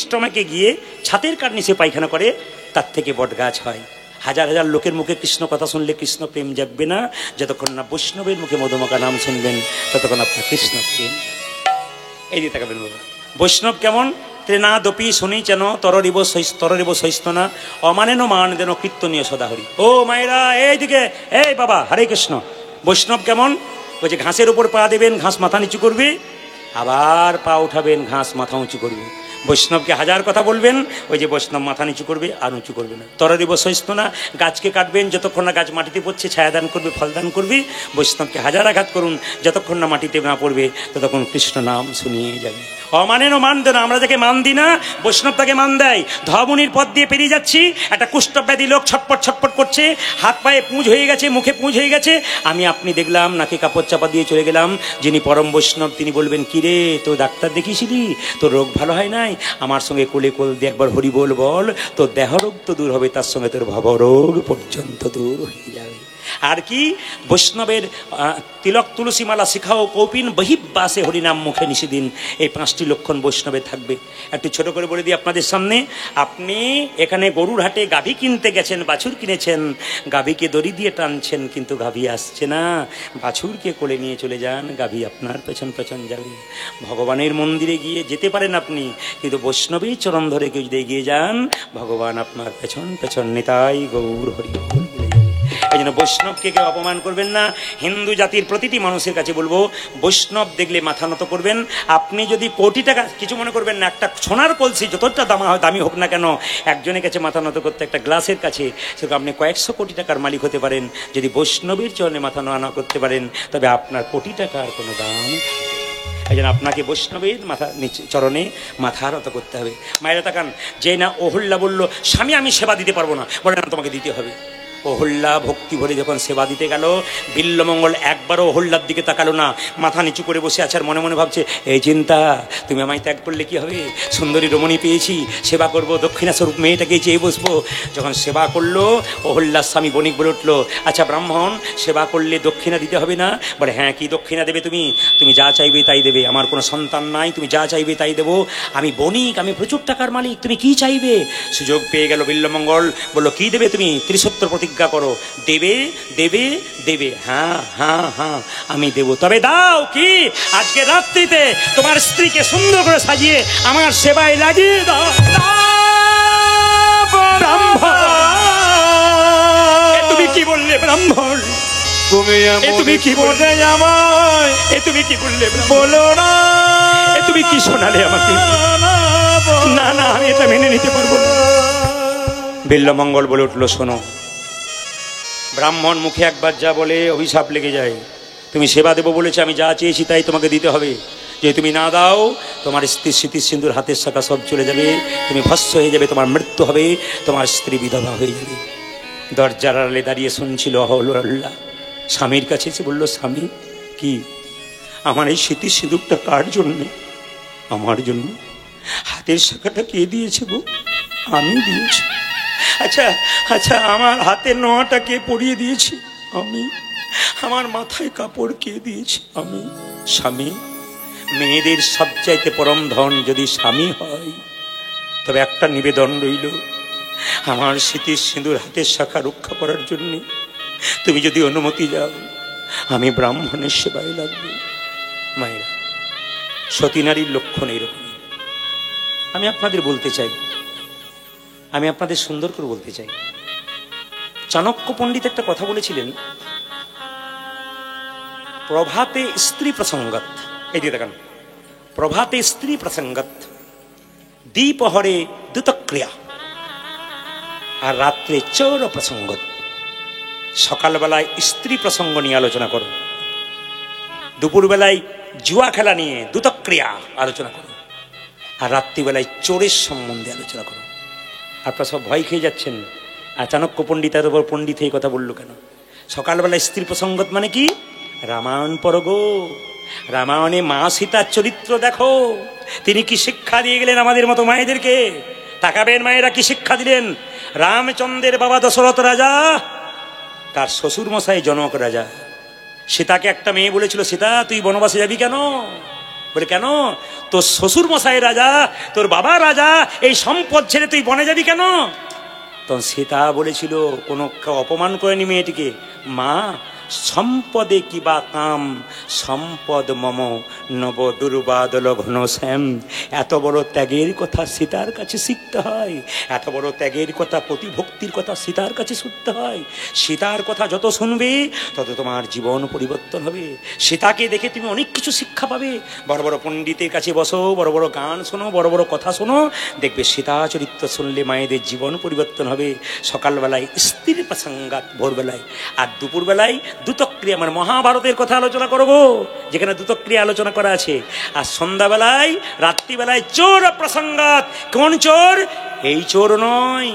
স্টমাকে গিয়ে ছাতের কার নিচে পায়খানা করে, তার থেকে বট গাছ হয়। হাজার হাজার লোকের মুখে কৃষ্ণ কথা শুনলে কৃষ্ণ প্রেম জাগবে না। যতক্ষণ না বৈষ্ণবের মুখে মধুমাখা নাম শুনবেন, ততক্ষণ আপনার কৃষ্ণ প্রেম। এই দিয়ে তাকাবেন বাবা। বৈষ্ণব কেমন? ত্রেনাদপি শুনি যেন তররিব সৈস্তনা অমানেন মান যেন কীর্তনীয় সদাহরি। ও মায়েরা, এইদিকে, এই বাবা, হরে কৃষ্ণ। বৈষ্ণব কেমন? ওই যে ঘাসের উপর পা দেবেন, ঘাস মাথা নিচু করবে, আবার পা উঠাবেন, ঘাস মাথা উঁচু করবে। বৈষ্ণবকে হাজার কথা বলবেন, ওই যে বৈষ্ণব মাথা নিচু করবে আর উঁচু করবে না। তররিব সৈস্তনা, গাছকে কাটবেন, যতক্ষণ না গাছ মাটিতে পড়ছে ছায়াদান করবে, ফলদান করবে। বৈষ্ণবকে হাজার আঘাত করুন, যতক্ষণ না মাটিতে না পড়বে ততক্ষণ কৃষ্ণ নাম শুনিয়ে যাবে। অমানেনও মান দেন, আমরা যাকে মান দিই না, বৈষ্ণব তাকে মান দেয়। ধমনির পথ দিয়ে পেরিয়ে যাচ্ছি, একটা কুষ্ঠব্যাধি লোক ছটপট ছটপট করছে, হাত পায়ে পুঁজ হয়ে গেছে, মুখে পুঁজ হয়ে গেছে। আপনি দেখলাম, নাকে কাপড় চাপা দিয়ে চলে গেলাম। যিনি পরম বৈষ্ণব তিনি বলবেন, কিরে তো ডাক্তার দেখিয়েছিলি, তোর রোগ ভালো হয় নাই, আমার সঙ্গে কোলে কোল দিয়ে একবার হরি বল বল, তোর দেহ রোগ তো দূর হবে, তার সঙ্গে তোর ভবরোগ পর্যন্ত দূর হয়ে যাবে। আর কি? বৈষ্ণবের তিলক তুলসী মালা শিখাও কৌপিন বহিব্বাসে হরিনাম মুখে নিষেদিন। এই 5টি লক্ষণ বৈষ্ণবের থাকবে। একটু ছোট করে বলে দিই আপনাদের সামনে। আপনি এখানে গরুর হাটে গাভী কিনতে গেছেন, বাছুর কিনেছেন, গাভীকে দড়ি দিয়ে টানছেন, কিন্তু গাভী আসছে না। বাছুরকে কোলে নিয়ে চলে যান, গাভী আপনার পেছন পেছন যাবে। ভগবানের মন্দিরে গিয়ে যেতে পারেন আপনি, কিন্তু বৈষ্ণবের চরণ ধরে কেউ যদি এগিয়ে যান, ভগবান আপনার পেছন পেছন নিতাই গৌর হরি বলে যাবে। এই জন্য বৈষ্ণবকে কেউ অপমান করবেন না। হিন্দু জাতির প্রতিটি মানুষের কাছে বলবো, বৈষ্ণব দেখলে মাথা নত করবেন। আপনি যদি কোটি টাকা, কিছু মনে করবেন না, একটা সোনার কলসি যতটা দামি হোক না কেন, একজনের কাছে মাথা নত করতে, একটা গ্লাসের কাছে, সেরকম আপনি কয়েকশো কোটি টাকার মালিক হতে পারেন। যদি বৈষ্ণবের চরণে মাথা না করতে পারেন, তবে আপনার কোটি টাকার কোনো দাম। এই জন্য আপনাকে বৈষ্ণবের চরণে মাথা নত করতে হবে। মায়েরা তাকান, যে না অহল্যা বললো, স্বামী আমি সেবা দিতে পারবো না, বলে না তোমাকে দিতে হবে। অহল্যা ভক্তি ভরে যখন সেবা দিতে গেল, বিল্লমঙ্গল একবারও অহল্যার দিকে তাকালো না, মাথা নিচু করে বসে আছে, আর মনে মনে ভাবছে, এই চিন্তা, তুমি আমায় ত্যাগ করলে কি হবে? সুন্দরী রমণী পেয়েছি, সেবা করবো, দক্ষিণা স্বরূপ মেয়েটাকে চেয়ে বসবো। যখন সেবা করলো, অহল্যার স্বামী বণিক বলে উঠলো, আচ্ছা ব্রাহ্মণ, সেবা করলে দক্ষিণা দিতে হবে না? বলে হ্যাঁ, কি দক্ষিণা দেবে তুমি? তুমি যা চাইবে তাই দেবে, আমার কোনো সন্তান নাই, তুমি যা চাইবে তাই দেবো, আমি বণিক, আমি প্রচুর টাকার মালিক, তুমি কি চাইবে? সুযোগ পেয়ে গেল বিল্লমঙ্গল, বললো কি দেবে তুমি? ত্রিসত্য প্রতিজ্ঞা করো, দেবে দেবে দেবে। হ্যাঁ হ্যাঁ হ্যাঁ, আমি দেবো। তবে দাও কি? আজকে রাত্রিতে তোমার স্ত্রীকে সুন্দর করে সাজিয়ে আমার সেবায় লাগিয়ে দাও। তুমি কি বললে ব্রাহ্মণ? তুমি কি বললে আমায়? তুমি কি বললে? বলো না। তুমি কি শোনালে আমাকে? না না, আমি এটা মেনে নিতে পারবো না। বিল্লমঙ্গল বলে উঠলো, শোনো, ব্রাহ্মণ মুখে একবার যা বলে অভিশাপ লেগে যায়। তুমি সেবা দেবো বলেছে, আমি যা চেয়েছি তাই তোমাকে দিতে হবে। যে তুমি না দাও, তোমার স্ত্রী স্মৃতির সিন্ধুর হাতের শাখা সব চলে যাবে, তুমি ভস্ম হয়ে যাবে, তোমার মৃত্যু হবে, তোমার স্ত্রী বিধবা হয়ে যাবে। দরজার আড়ালে দাঁড়িয়ে শুনছিল অহল্যা। স্বামীর কাছে এসে বললো, স্বামী কি, আমার এই স্মৃতির সিঁদুরটা কার জন্যে? আমার জন্য। হাতের শাখাটা কে দিয়েছে গো? আমি দিয়েছি। আচ্ছা আচ্ছা, আমার হাতে নোয়াটা কে পরিয়ে দিয়েছি? আমি। আমার মাথায় কাপড় কে দিয়েছি? আমি। স্বামী, মেয়েদের সবচাইতে পরম ধন যদি স্বামী হয়, তবে একটা নিবেদন রইল, আমার স্মৃতির সিঁদুর হাতের শাখা রক্ষা করার জন্য তুমি যদি অনুমতি দাও, আমি ব্রাহ্মণের সেবায় লাগবে। মায়েরা, সতী নারীর লক্ষণ এইরকম। আমি আপনাদের বলতে চাই, আমি আপনাদের সুন্দর করে বলতে চাই, চাণক্য পণ্ডিত একটা কথা বলেছিলেন, প্রভাতে স্ত্রী প্রসঙ্গত, এই দিয়ে দেখান, প্রভাতে স্ত্রী প্রসঙ্গত, দ্বিপহরে দ্যুতক্রিয়া, আর রাত্রে চোর প্রসঙ্গত। সকালবেলায় স্ত্রী প্রসঙ্গ নিয়ে আলোচনা করো, দুপুরবেলায় জুয়া খেলা নিয়ে দ্যুতক্রিয়া আলোচনা করো, আর রাত্রিবেলায় চোরের সম্বন্ধে আলোচনা করো। আপনারা সব ভয় খেয়ে যাচ্ছেন, চাণক্য পণ্ডিতের উপর পণ্ডিত এই কথা বললো কেন? সকালবেলায় স্ত্রী প্রসঙ্গত মানে কি? রামায়ণ পড়গো, রামায়ণে মা সীতার চরিত্র দেখো, তিনি কি শিক্ষা দিয়ে গেলেন আমাদের মতো মায়েদেরকে। তাকাবেন মায়েরা কি শিক্ষা দিলেন। রামচন্দ্রের বাবা দশরথ রাজা, তার শ্বশুর মশাই জনক রাজা। সীতাকে একটা মেয়ে বলেছিল, সীতা তুই বনবাসে যাবি কেন? বলে কেন? তোর শ্বশুর মশাই রাজা, তোর বাবা রাজা, এই সম্পদ ছেড়ে তুই বনে যাবি কেন? তখন সীতা বলেছিল, কোনো অপমান করেনি মেয়েটিকে, মা সম্পদে কিবা কাম, সম্পদ মম নব দুর্বাদল ঘন শ্যাম। এত বড় ত্যাগের কথা সীতার কাছে শিখতে হয়, এত বড় ত্যাগের কথা, প্রতিভক্তির কথা সীতার কাছে শুনতে হয়। সীতার কথা যত শুনবে তত তোমার জীবন পরিবর্তন হবে। সীতাকে দেখে তুমি অনেক কিছু শিক্ষা পাবে। বড় বড় পণ্ডিতের কাছে বসো, বড় বড় গান শোনো, বড় বড় কথা শোনো, দেখবে সীতা চরিত্র শুনলে মায়েদের জীবন পরিবর্তন হবে। সকালবেলায় স্ত্রীর প্রসঙ্গাত ভোরবেলায়, আর দুপুরবেলায় দ্যুতক্রিয়া মানে মহাভারতের কথা আলোচনা করবো, যেখানে দ্যুতক্রিয়া আলোচনা করা আছে। আর সন্ধ্যাবেলায় রাত্রিবেলায় চোর প্রসঙ্গাত। কোন চোর? এই চোর নয়,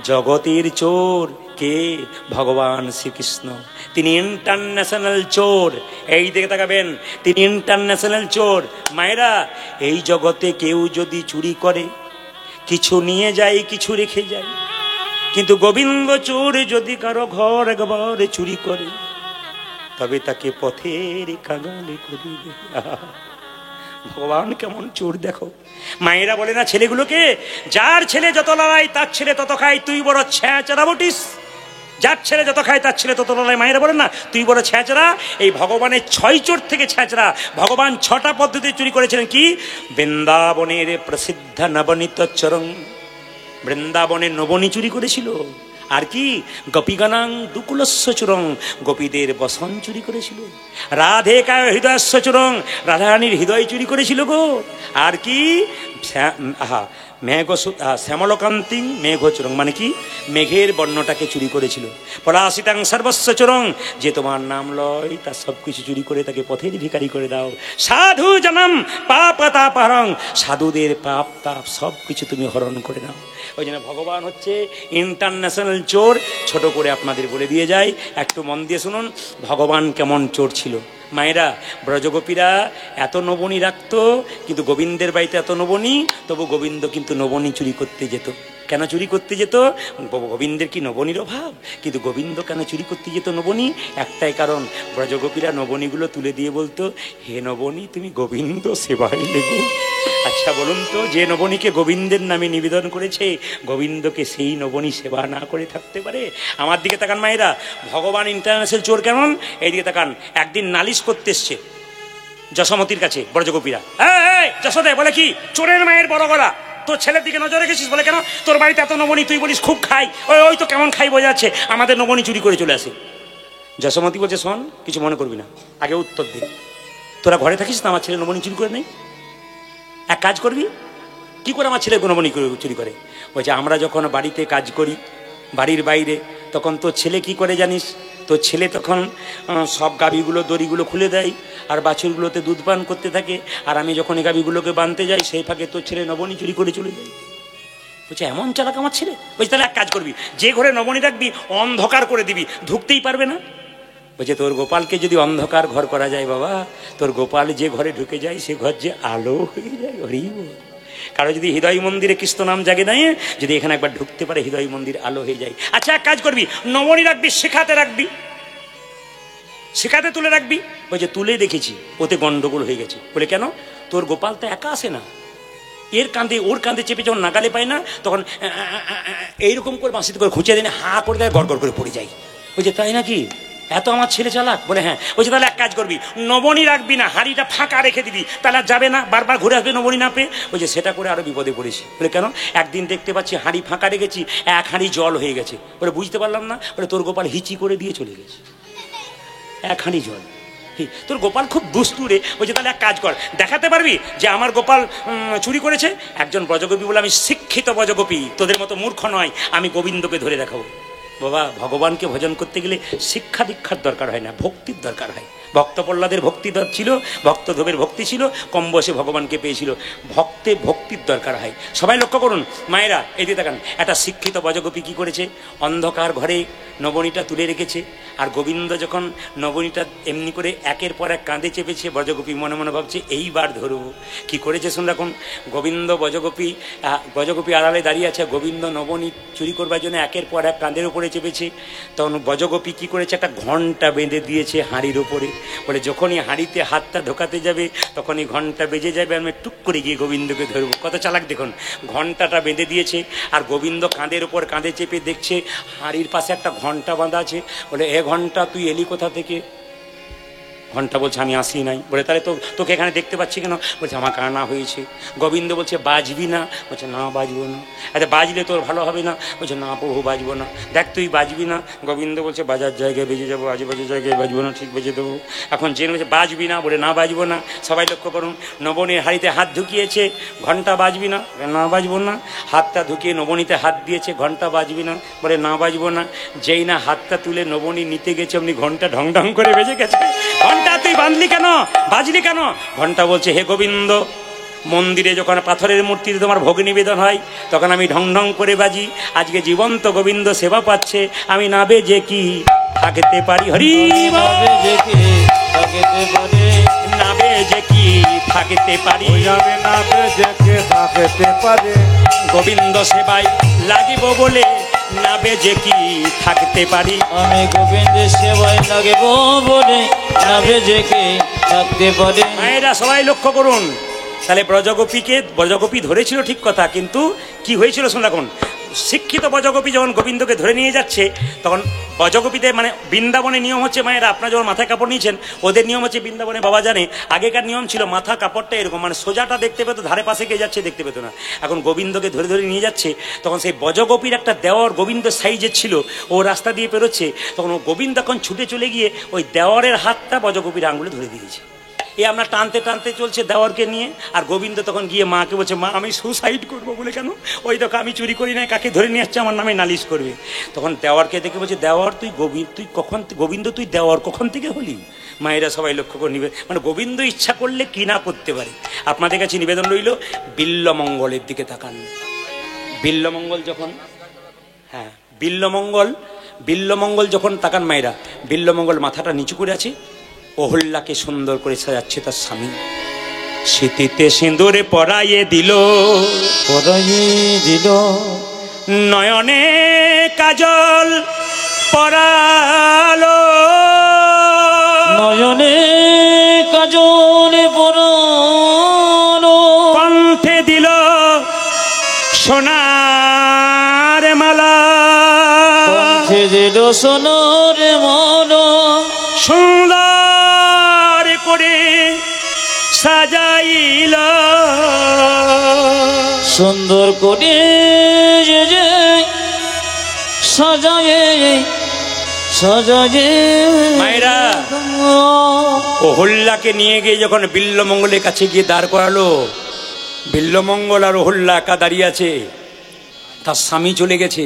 জগতের চোর। কে? ভগবান শ্রীকৃষ্ণ। তিনি ইন্টারন্যাশনাল চোর। এই দিকে তাকাবেন, তিনি ইন্টারন্যাশনাল চোর। মায়েরা, এই জগতে কেউ যদি চুরি করে, কিছু নিয়ে যায়, কিছু রেখে যায়, কিন্তু গোবিন্দ চোর যদি কারো ঘর একবার চুরি করে, তবে তাকে পথের কাঙালে করিবে। ভগবান কেমন চোর দেখো। মায়েরা বলে না ছেলেগুলোকে, যার ছেলে যত লড়াই তার ছেলে তত খায়, তুই বড় ছ্যাঁচড়া বটিস। যার ছেলে যত খায় তার ছেলে তত লড়াই। মায়েরা বলেন না তুই বড় ছ্যাঁচড়া। এই ভগবানের 6 চোর থেকে ছ্যাঁচড়া। ভগবান 6টা পদ্ধতি চুরি করেছিলেন। কি? বৃন্দাবনের প্রসিদ্ধ নবনীত চরং, বৃন্দাবনের নবনী চুরি করেছিল। আর কি? গোপীগণাং দুকুলস্য চুরং, গোপীদের বসন চুরি করেছিল। রাধে কায় হৃদয়স্য চুরং, রাধারানীর হৃদয় চুরি করেছিল গো। আর কি? মেঘ শ্যামলকান্তিং মেঘ চুরং মানে কি? মেঘের বর্ণটাকে চুরি করেছিল। পলাশিতাং সর্বস্ব চুরং, যে তোমার নাম লয় তার সব কিছু চুরি করে তাকে পথের ভিখারি করে দাও। সাধু জনম পাপ তাপহরং, সাধুদের পাপ তাপ সব কিছু তুমি হরণ করে নাও। ওই জন্য ভগবান হচ্ছে ইন্টারন্যাশনাল চোর। ছোট করে আপনাদের বলে দিয়ে যাই, একটু মন দিয়ে শুনুন ভগবান কেমন চোর ছিল। মায়েরা, ব্রজগোপীরা এত নবনী রাখতো, কিন্তু গোবিন্দের বাড়িতে এত নবনী, তবু গোবিন্দ কিন্তু নবনী চুরি করতে যেত। কেন চুরি করতে যেত? গোবিন্দের কি নবনীর অভাব? কিন্তু গোবিন্দ কেন চুরি করতে যেত নবনী? একটাই কারণ, ব্রজগোপীরা নবনীগুলো তুলে দিয়ে বলতো, হে নবনী তুমি গোবিন্দ সেবায় লেগো। আচ্ছা বলুন তো, যে নবনীকে গোবিন্দের নামে নিবেদন করেছে, গোবিন্দকে সেই নবনী সেবা না করে থাকতে পারে? আমার দিকে তাকান মায়েরা, ভগবান ইন্টারন্যাশনাল চোর কেমন? এইদিকে তাকান। একদিন নালিশ করতে এসছে যশোমতির কাছে ব্রজগোপীরা। যশোদে বলে কি, চোরের মায়ের বড় গলা, তোর ছেলের দিকে নজর রেখেছিস? বলে কেন? তোর বাড়িতে এত নবনী, তুই বলিস খুব খাই। ওই তো কেমন খাই বোঝা যাচ্ছে, আমাদের নবনী চুরি করে চলে আসে। যশোমতি বলছে, শোন, কিছু মনে করবি না, আগে উত্তর দে। তোরা ঘরে থাকিস না, আমার ছেলে নবনী চুরি করে নেই? এক কাজ করবি, কি করে আমার ছেলে নবনী চুরি করে? বলছে, আমরা যখন বাড়িতে কাজ করি বাড়ির বাইরে, তখন তোর ছেলে কি করে জানিস? তোর ছেলে তখন সব গাভীগুলো দড়িগুলো খুলে দেয়, আর বাছুরগুলোতে দুধ পান করতে থাকে, আর আমি যখন এই গাভীগুলোকে বাঁধতে যাই, সেই ফাঁকে তোর ছেলে নবনী চুরি করে চলে যায়। বলছে, এমন চালাক আমার ছেলে? বলছে, তাহলে এক কাজ করবি, যে ঘরে নবনী রাখবি অন্ধকার করে দিবি, ঢুকতেই পারবে না। বলছে, তোর গোপালকে যদি অন্ধকার ঘর করা যায় বাবা, তোর গোপাল যে ঘরে ঢুকে যায় সে ঘর যে আলো হয়ে যায়। হরি বল। কারো যদি হৃদয় মন্দিরে কৃষ্ণ নাম জাগে নাই, যদি এখানে একবার ঢুকতে পারে হৃদয় মন্দির আলো হয়ে যায়। আচ্ছা এক কাজ করবি, নমনি রাখবি, শেখাতে রাখবি, শেখাতে তুলে রাখবি। ওই যে তুলে দেখেছি ওতে গন্ডগোল হয়ে গেছে। বলে কেন? তোর গোপাল তো একা আসে না, এর কাঁধে ওর কাঁধে চেপে যখন নাগালে পায় না তখন এইরকম করে বাঁশিতে করে খুঁচে দিনে হা করে দেয়, গড় গড় করে পড়ে যায়। ওই যে তাই নাকি, এত আমার ছেলে চালাক? বলে হ্যাঁ। ওই যে তাহলে এক কাজ করবি, নবনী রাখবি না, হাঁড়িটা ফাঁকা রেখে দিবি, তাহলে যাবে না, বারবার ঘুরে আসবে নবনী না পেয়ে। ওই যে সেটা করে আরো বিপদে পড়েছি। বলে কেন? একদিন দেখতে পাচ্ছি হাঁড়ি ফাঁকা রেখেছি, এক হাঁড়ি জল হয়ে গেছে। বলে বুঝতে পারলাম না। বলে তোর গোপাল হিচি করে দিয়ে চলে গেছে, এক হাঁড়ি জল। তোর গোপাল খুব দুষ্টু রে। ওই যে তাহলে এক কাজ কর, দেখাতে পারবি যে আমার গোপাল চুরি করেছে? একজন ব্রজগোপী বলে, আমি শিক্ষিত ব্রজগোপী, তোদের মতো মূর্খ নয়, আমি গোবিন্দকে ধরে দেখাবো। বাবা, ভগবানকে ভজন করতে গেলে শিক্ষা দীক্ষার দরকার হয় না, ভক্তির দরকার হয়। ভক্ত প্রহ্লাদের ভক্তি ছিল, ভক্ত ধ্রুবের ভক্তি ছিল, কম বয়সে ভগবানকে পেয়েছিল। ভক্তির দরকার হয়। সবাই লক্ষ্য করুন, মায়েরা এদিকে তাকান। একটা শিক্ষিত ব্রজগোপী কি করেছে? অন্ধকার ঘরে নবনীটা তুলে রেখেছে, আর গোবিন্দ যখন নবনীটা এমনি করে একের পর এক কাঁধে চেপেছে, ব্রজগোপী মনে মনে ভাবছে এইবার ধরবো। কি করেছে শুন রাখুন। গোবিন্দ ব্রজগোপী আড়ালে দাঁড়িয়ে আছে, গোবিন্দ নবনী চুরি করবার জন্য একের পর এক কাঁধের উপরে চেপেছে। তখন ব্রজগোপী কি করেছে? একটা ঘণ্টা বেঁধে দিয়েছে হাঁড়ির উপরে। বলে যখনই হাঁড়িতে হাতটা ঢোকাতে যাবে তখনই ঘণ্টা বেজে যাবে, আমি টুক করে গিয়ে গোবিন্দকে ধরবো। কত চালাক দেখুন, ঘণ্টাটা বেঁধে দিয়েছে, আর গোবিন্দ কাঁধের উপর কাঁধে চেপে দেখছে হাঁড়ির পাশে একটা ঘণ্টা বাঁধা আছে। বলে এ ঘণ্টা তুই এলি কোথা থেকে? ঘণ্টা বলছে আমি আসি নাই। বলে তাহলে তোকে এখানে দেখতে পাচ্ছি কেন? বলছে আমার কানা হয়েছে। গোবিন্দ বলছে বাজবি না? বলছে না বাজবো না। আচ্ছা বাজলে তোর ভালো হবে না? বলছে না প্রভু বাজবো না। দেখ তুই বাজবি না। গোবিন্দ বলছে বাজার জায়গায় বেজে যাবো, আজেবাজে জায়গায় বাজবো না, ঠিক বেজে দেবো। এখন জেনে বলছে বাজবি না, বলে না বাজবো না। সবাই লক্ষ্য করুন, নবনীর হাঁড়িতে হাত ঢুকিয়েছে, ঘণ্টা বাজবি না, না বাজবো না। হাতটা ঢুকিয়ে নবনীতে হাত দিয়েছে, ঘণ্টা বাজবি না, বলে না বাজবো না। যেই না হাতটা তুলে নবনী নিতে গেছে অমনি ঘণ্টা ঢং ঢং করে বেজে গেছে। ঘণ্টা তুই বাঁধলি কেন, বাজলি কেন? ঘণ্টা বলছে হে গোবিন্দ, মন্দিরে যখন পাথরের মূর্তিতে তোমার ভোগ নিবেদন হয় তখন আমি ঢং ঢং করে বাজি। আজকে জীবন্ত গোবিন্দ সেবা পাচ্ছে, আমি না বেজে কি থাকতে পারি? হরি না বেজে কি থাকতে পারি, না বেজে কি থাকতে পারি, না বেজে থাকতে পারে। গোবিন্দ সেবায় লাগিব বলে না বেজে কি থাকতে পারি। আমি গোবিন্দের সেবায় লাগিব বলে না বেজে কি থাকতে পারি। মায়েরা সবাই লক্ষ্য করুন, তাহলে ব্রজগোপী ধরেছিল ঠিক কথা, কিন্তু কি হয়েছিল শুনুন রাখুন। শিক্ষিত ব্রজগোপী যখন গোবিন্দকে ধরে নিয়ে যাচ্ছে তখন ব্রজগোপীদের মানে বৃন্দাবনের নিয়ম হচ্ছে, মায়েরা আপনারা যখন মাথায় কাপড় নিয়েছেন ওদের নিয়ম হচ্ছে বৃন্দাবনে, বাবা জানে আগেকার নিয়ম ছিল মাথা কাপড়টা এরকম মানে সোজাটা দেখতে পেতো, ধারে পাশে কে যাচ্ছে দেখতে পেতো না। এখন গোবিন্দকে ধরে ধরে নিয়ে যাচ্ছে, তখন সেই ব্রজগোপীর একটা দেওয়ার গোবিন্দ সাইজের ছিল, ও রাস্তা দিয়ে পেরোচ্ছে, তখন ও গোবিন্দ এখন ছুটে চলে গিয়ে ওই দেওয়ারের হাতটা ব্রজগোপীর আঙুলে ধরে দিয়েছে। এ আমরা টানতে টানতে চলছে দেওয়ারকে নিয়ে, আর গোবিন্দ তখন গিয়ে মাকে বলছে মা আমি সুসাইড করবো। বলে কেন? ওই দেখো আমি চুরি করি না, কাকে ধরে নিয়ে আসছে আমার নামে নালিশ করবে। তখন দেওয়ারকে দেখে বলছে দেওয়ার তুই গোবিন্দ তুই দেওয়ার কখন থেকে হলি? মায়েরা সবাই লক্ষ্য করে নিবে, মানে গোবিন্দ ইচ্ছা করলে কি না করতে পারে। আপনাদের কাছে নিবেদন রইল, বিল্লমঙ্গলের দিকে তাকান। বিল্লমঙ্গল যখন বিল্লমঙ্গল যখন তাকান মায়েরা, বিল্লমঙ্গল মাথাটা নিচু করে আছে, অহল্যাকে সুন্দর করে সাজাচ্ছে তার স্বামী। শীতিতে সিঁদুরে পরাইয়ে দিল, নয়নে কাজল পরালো, নয়নে কাজল পরালো, কণ্ঠে দিল সোনার মালা, কণ্ঠে দিল সোনার মালা, সুন্দর করে সাজাইল, সুন্দর করে সাজায়ে মায়েরা অহল্যাকে নিয়ে গিয়ে যখন বিল্লমঙ্গলের কাছে গিয়ে দাঁড় করালো, বিল্লমঙ্গল আর অহল্যা একা দাঁড়িয়ে আছে, তার স্বামী চলে গেছে।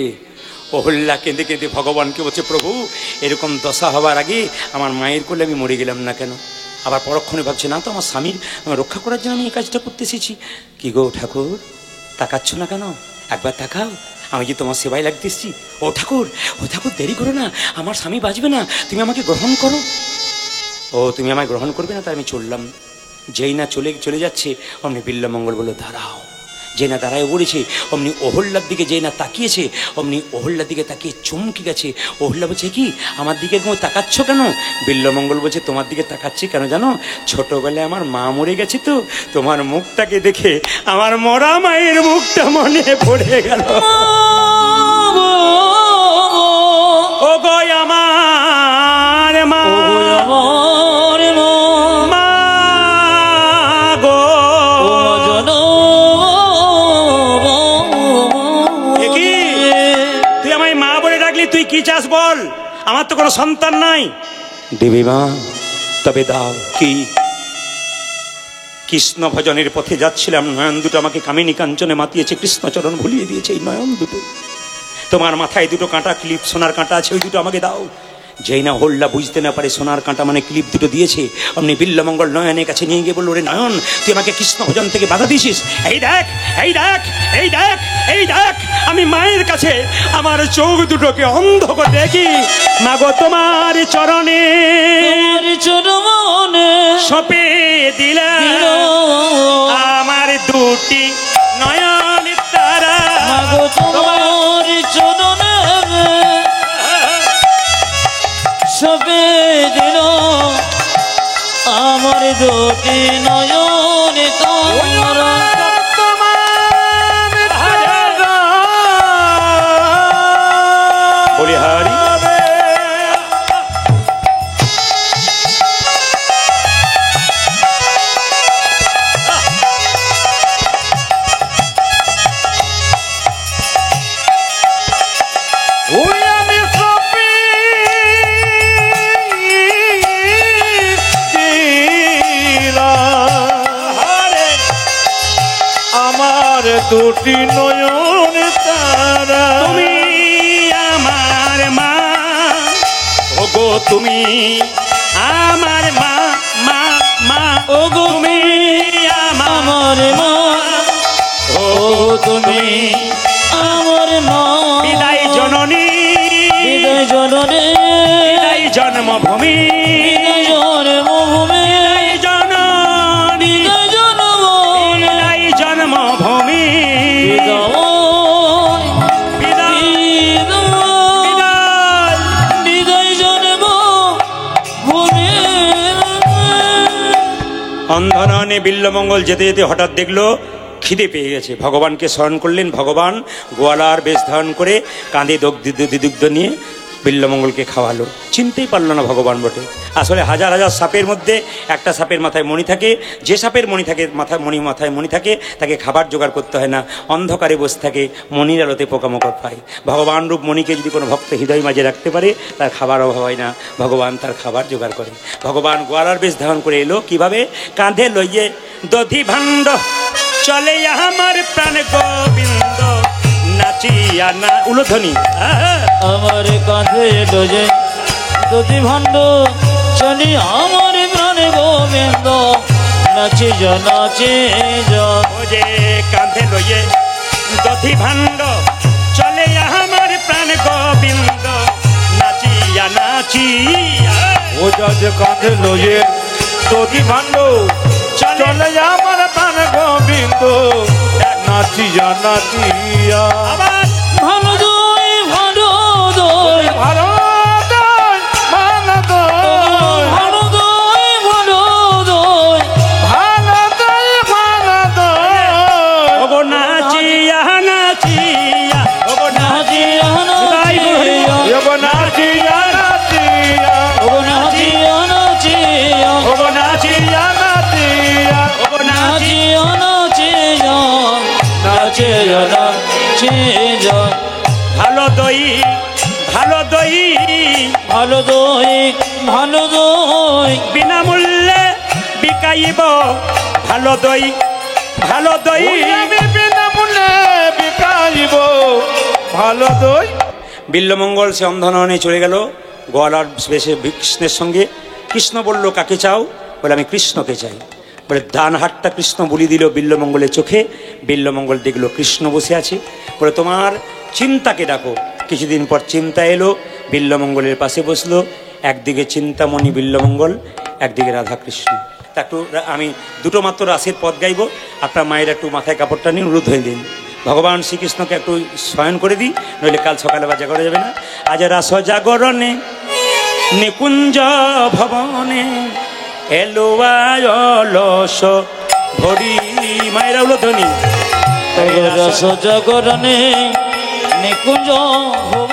অহল্যা কেঁদে কেঁদে ভগবানকে বলছে প্রভু এরকম দশা হবার আগে আমার মায়ের কোলে আমি মরে গেলাম না কেন? আবার পরক্ষণে ভাবছে না তো আমার স্বামীর রক্ষা করার জন্য আমি এই কাজটা করতে এসেছি। কি গো ঠাকুর তাকাচ্ছ না কেন? একবার তাকাও, আমি যে তোমার সেবায় লাগতে এসেছি। ও ঠাকুর দেরি করো না, আমার স্বামী বাঁচবে না, তুমি আমাকে গ্রহণ করো। ও তুমি আমায় গ্রহণ করবে না, তাই আমি চললাম। যেই না চলে যাচ্ছে অমনি বিল্লমঙ্গল বলল দাঁড়াও। যে না দাঁড়ায় পড়েছে, অমনি অহল্যার দিকে যে না তাকিয়েছে, অমনি অহল্যার দিকে তাকিয়ে চমকে গেছে। অহল্যা বলছে, কি আমার দিকে এরকম তাকাচ্ছ কেন? বিল্বমঙ্গল বলছে, তোমার দিকে তাকাচ্ছি কেন জানো? ছোটবেলায় আমার মা মরে গেছে তো, তোমার মুখটাকে দেখে আমার মরা মায়ের মুখটা মনে পড়ে গেল। ও গো আমার মা, মা গো। এ কি, তুই আমায় মা বলে ডাকলি, তুই কি চাস বল? আমার তো কোনো সন্তান নাই। দেবী মা, তবে দাও। কি? কৃষ্ণ ভজনের পথে যাচ্ছিলাম, নয়ন দুটো আমাকে কামিনী কাঞ্চনে মাতিয়েছে, কৃষ্ণচরণ ভুলিয়ে দিয়েছে এই নয়ন দুটো। তোমার মাথায় দুটো কাঁটা ক্লিপ, সোনার কাঁটা আছে, ওই দুটো আমাকে দাও। যেই না হল্লা বুঝতে না পারে সোনার কাঁটা মানে ক্লিপ দুটো দিয়েছে, অমনি বিল্বমঙ্গল নয়নের কাছে নিয়ে গিয়ে বললো, রে নয়ন, তুই আমাকে কৃষ্ণ ভজন থেকে বাধা দিয়েছিস। এই দেখ, এই দেখ, এই দেখ, এই দেখ, আমি মায়ের কাছে আমার চোখ দুটোকে অন্ধ করে দেখি। মাগো তোমার চরণে সপে দিলাম আমার দুটি নয়ন তারা। মাগো তোমার চরণে সবে দিল আমার দুটি নয়ন তারা। বলি হারি আমার দুটি নয়ন তারা। তুমি আমার মা, ওগো তুমি আমার মা, মা মা, ওগো তুমি আমার মা, ও তুমি আমার মা। বিদায় জননী, বিদায় জননী, বিদায় জন্মভূমি, বিদায় জন্মভূমি, বিদায় জননী, বিদায় জন্মভূমি, বিদায় জন্মভূমি, বিদায় বিদায় বিদায় বিদায় জন্মভূমি। অন্ধনয়নে বিল্বমঙ্গল যেতে যেতে হঠাৎ দেখলো খিদে পেয়ে গেছে। ভগবানকে স্মরণ করলেন। ভগবান গোয়ালার বেশ ধারণ করে কাঁধে দুগ্ধ নিয়ে বিল্বমঙ্গলকে খাওয়ালো। চিনতেই পারলো না ভগবান বটে। আসলে হাজার হাজার সাপের মধ্যে একটা সাপের মাথায় মণি থাকে। যে সাপের মণি থাকে মাথায় মণি থাকে, তাকে খাবার জোগাড় করতে হয় না, অন্ধকারে বসে থাকে, মণির আলোতে পোকামাকড় পায়। ভগবান রূপ মণিকে যদি কোনো ভক্ত হৃদয় মাঝে রাখতে পারে, তার খাবার অভাব হয় না, ভগবান তার খাবার জোগাড় করে। ভগবান গোয়ালার বেশ ধারণ করে এলো কিভাবে? কাঁধে লইয়ে দধি ভাণ্ড চলে আমার প্রাণ গোবিন্দ নাচিয়া না উলধ্বনি। আমার কাঁধে ডোজে দধি ভাণ্ড চলি আমার প্রাণে গোবিন্দ নাচি যা নাচি যা। ওজে কাঁধে লইয়ে দধি ভাণ্ড চলে আমার প্রাণ গোবিন্দ নাচিয়া নাচিয়া। ও যে কাঁধে লয়ে দধি ভাণ্ড চলে আমার প্রাণ গোবিন্দ নাচিয়া নাচিয়া। আবার ভালো দই ভালো দই ভালো দই ভালো দই ভালো দই ভালো দই ভালো দই ভালো দই। ওগো নাচিয়া নাচিয়া, ওগো নাচিয়া নাচিয়া, এগো নাচিয়া নাচিয়া, ও নাচিয়া নাচিয়া, ওগো নাচিয়া নাচিয়া, ওগো নাচি নাচিয়া নাচিয়া, নাচিয়া নাচিয়া। ভালো দই ভালো দই ভালো দই ভালো দই বিনামূল্যে বিকাইব ভালো দই ভালো দই। আমি বিনামূল্যে বিকাইব ভালো দই। বিল্বমঙ্গল সে অন্ধনয়নে চলে গেল গোয়ালার বেশে কৃষ্ণের সঙ্গে। কৃষ্ণ বলল, কাকে চাও? বলে, আমি কৃষ্ণকে চাই। বলে, ডান হাতটা কৃষ্ণ বলি দিল বিল্বমঙ্গলের চোখে। বিল্বমঙ্গল দেখলো কৃষ্ণ বসে আছে। বলে, তোমার চিন্তাকে ডাকো। কিছুদিন পর চিন্তা এলো, বিল্বমঙ্গলের পাশে বসলো। একদিকে চিন্তামণি বিল্বমঙ্গল, একদিকে রাধাকৃষ্ণ। তা একটু আমি দুটো মাত্র রাসের পদ গাইব, আপনার মায়ের একটু মাথায় কাপড়টা নিয়ে অনুরোধ হয়ে দিন। ভগবান শ্রীকৃষ্ণকে একটু শয়ন করে দিই, নইলে কাল সকালে বাজা করা যাবে না। আজ রাস জাগরণে নিকুঞ্জ ভবনে এলো আয়লস ভরি, মায়েরা হলো ধ্বনি। রস জাগরণে নিকুঞ্জ ভুবনে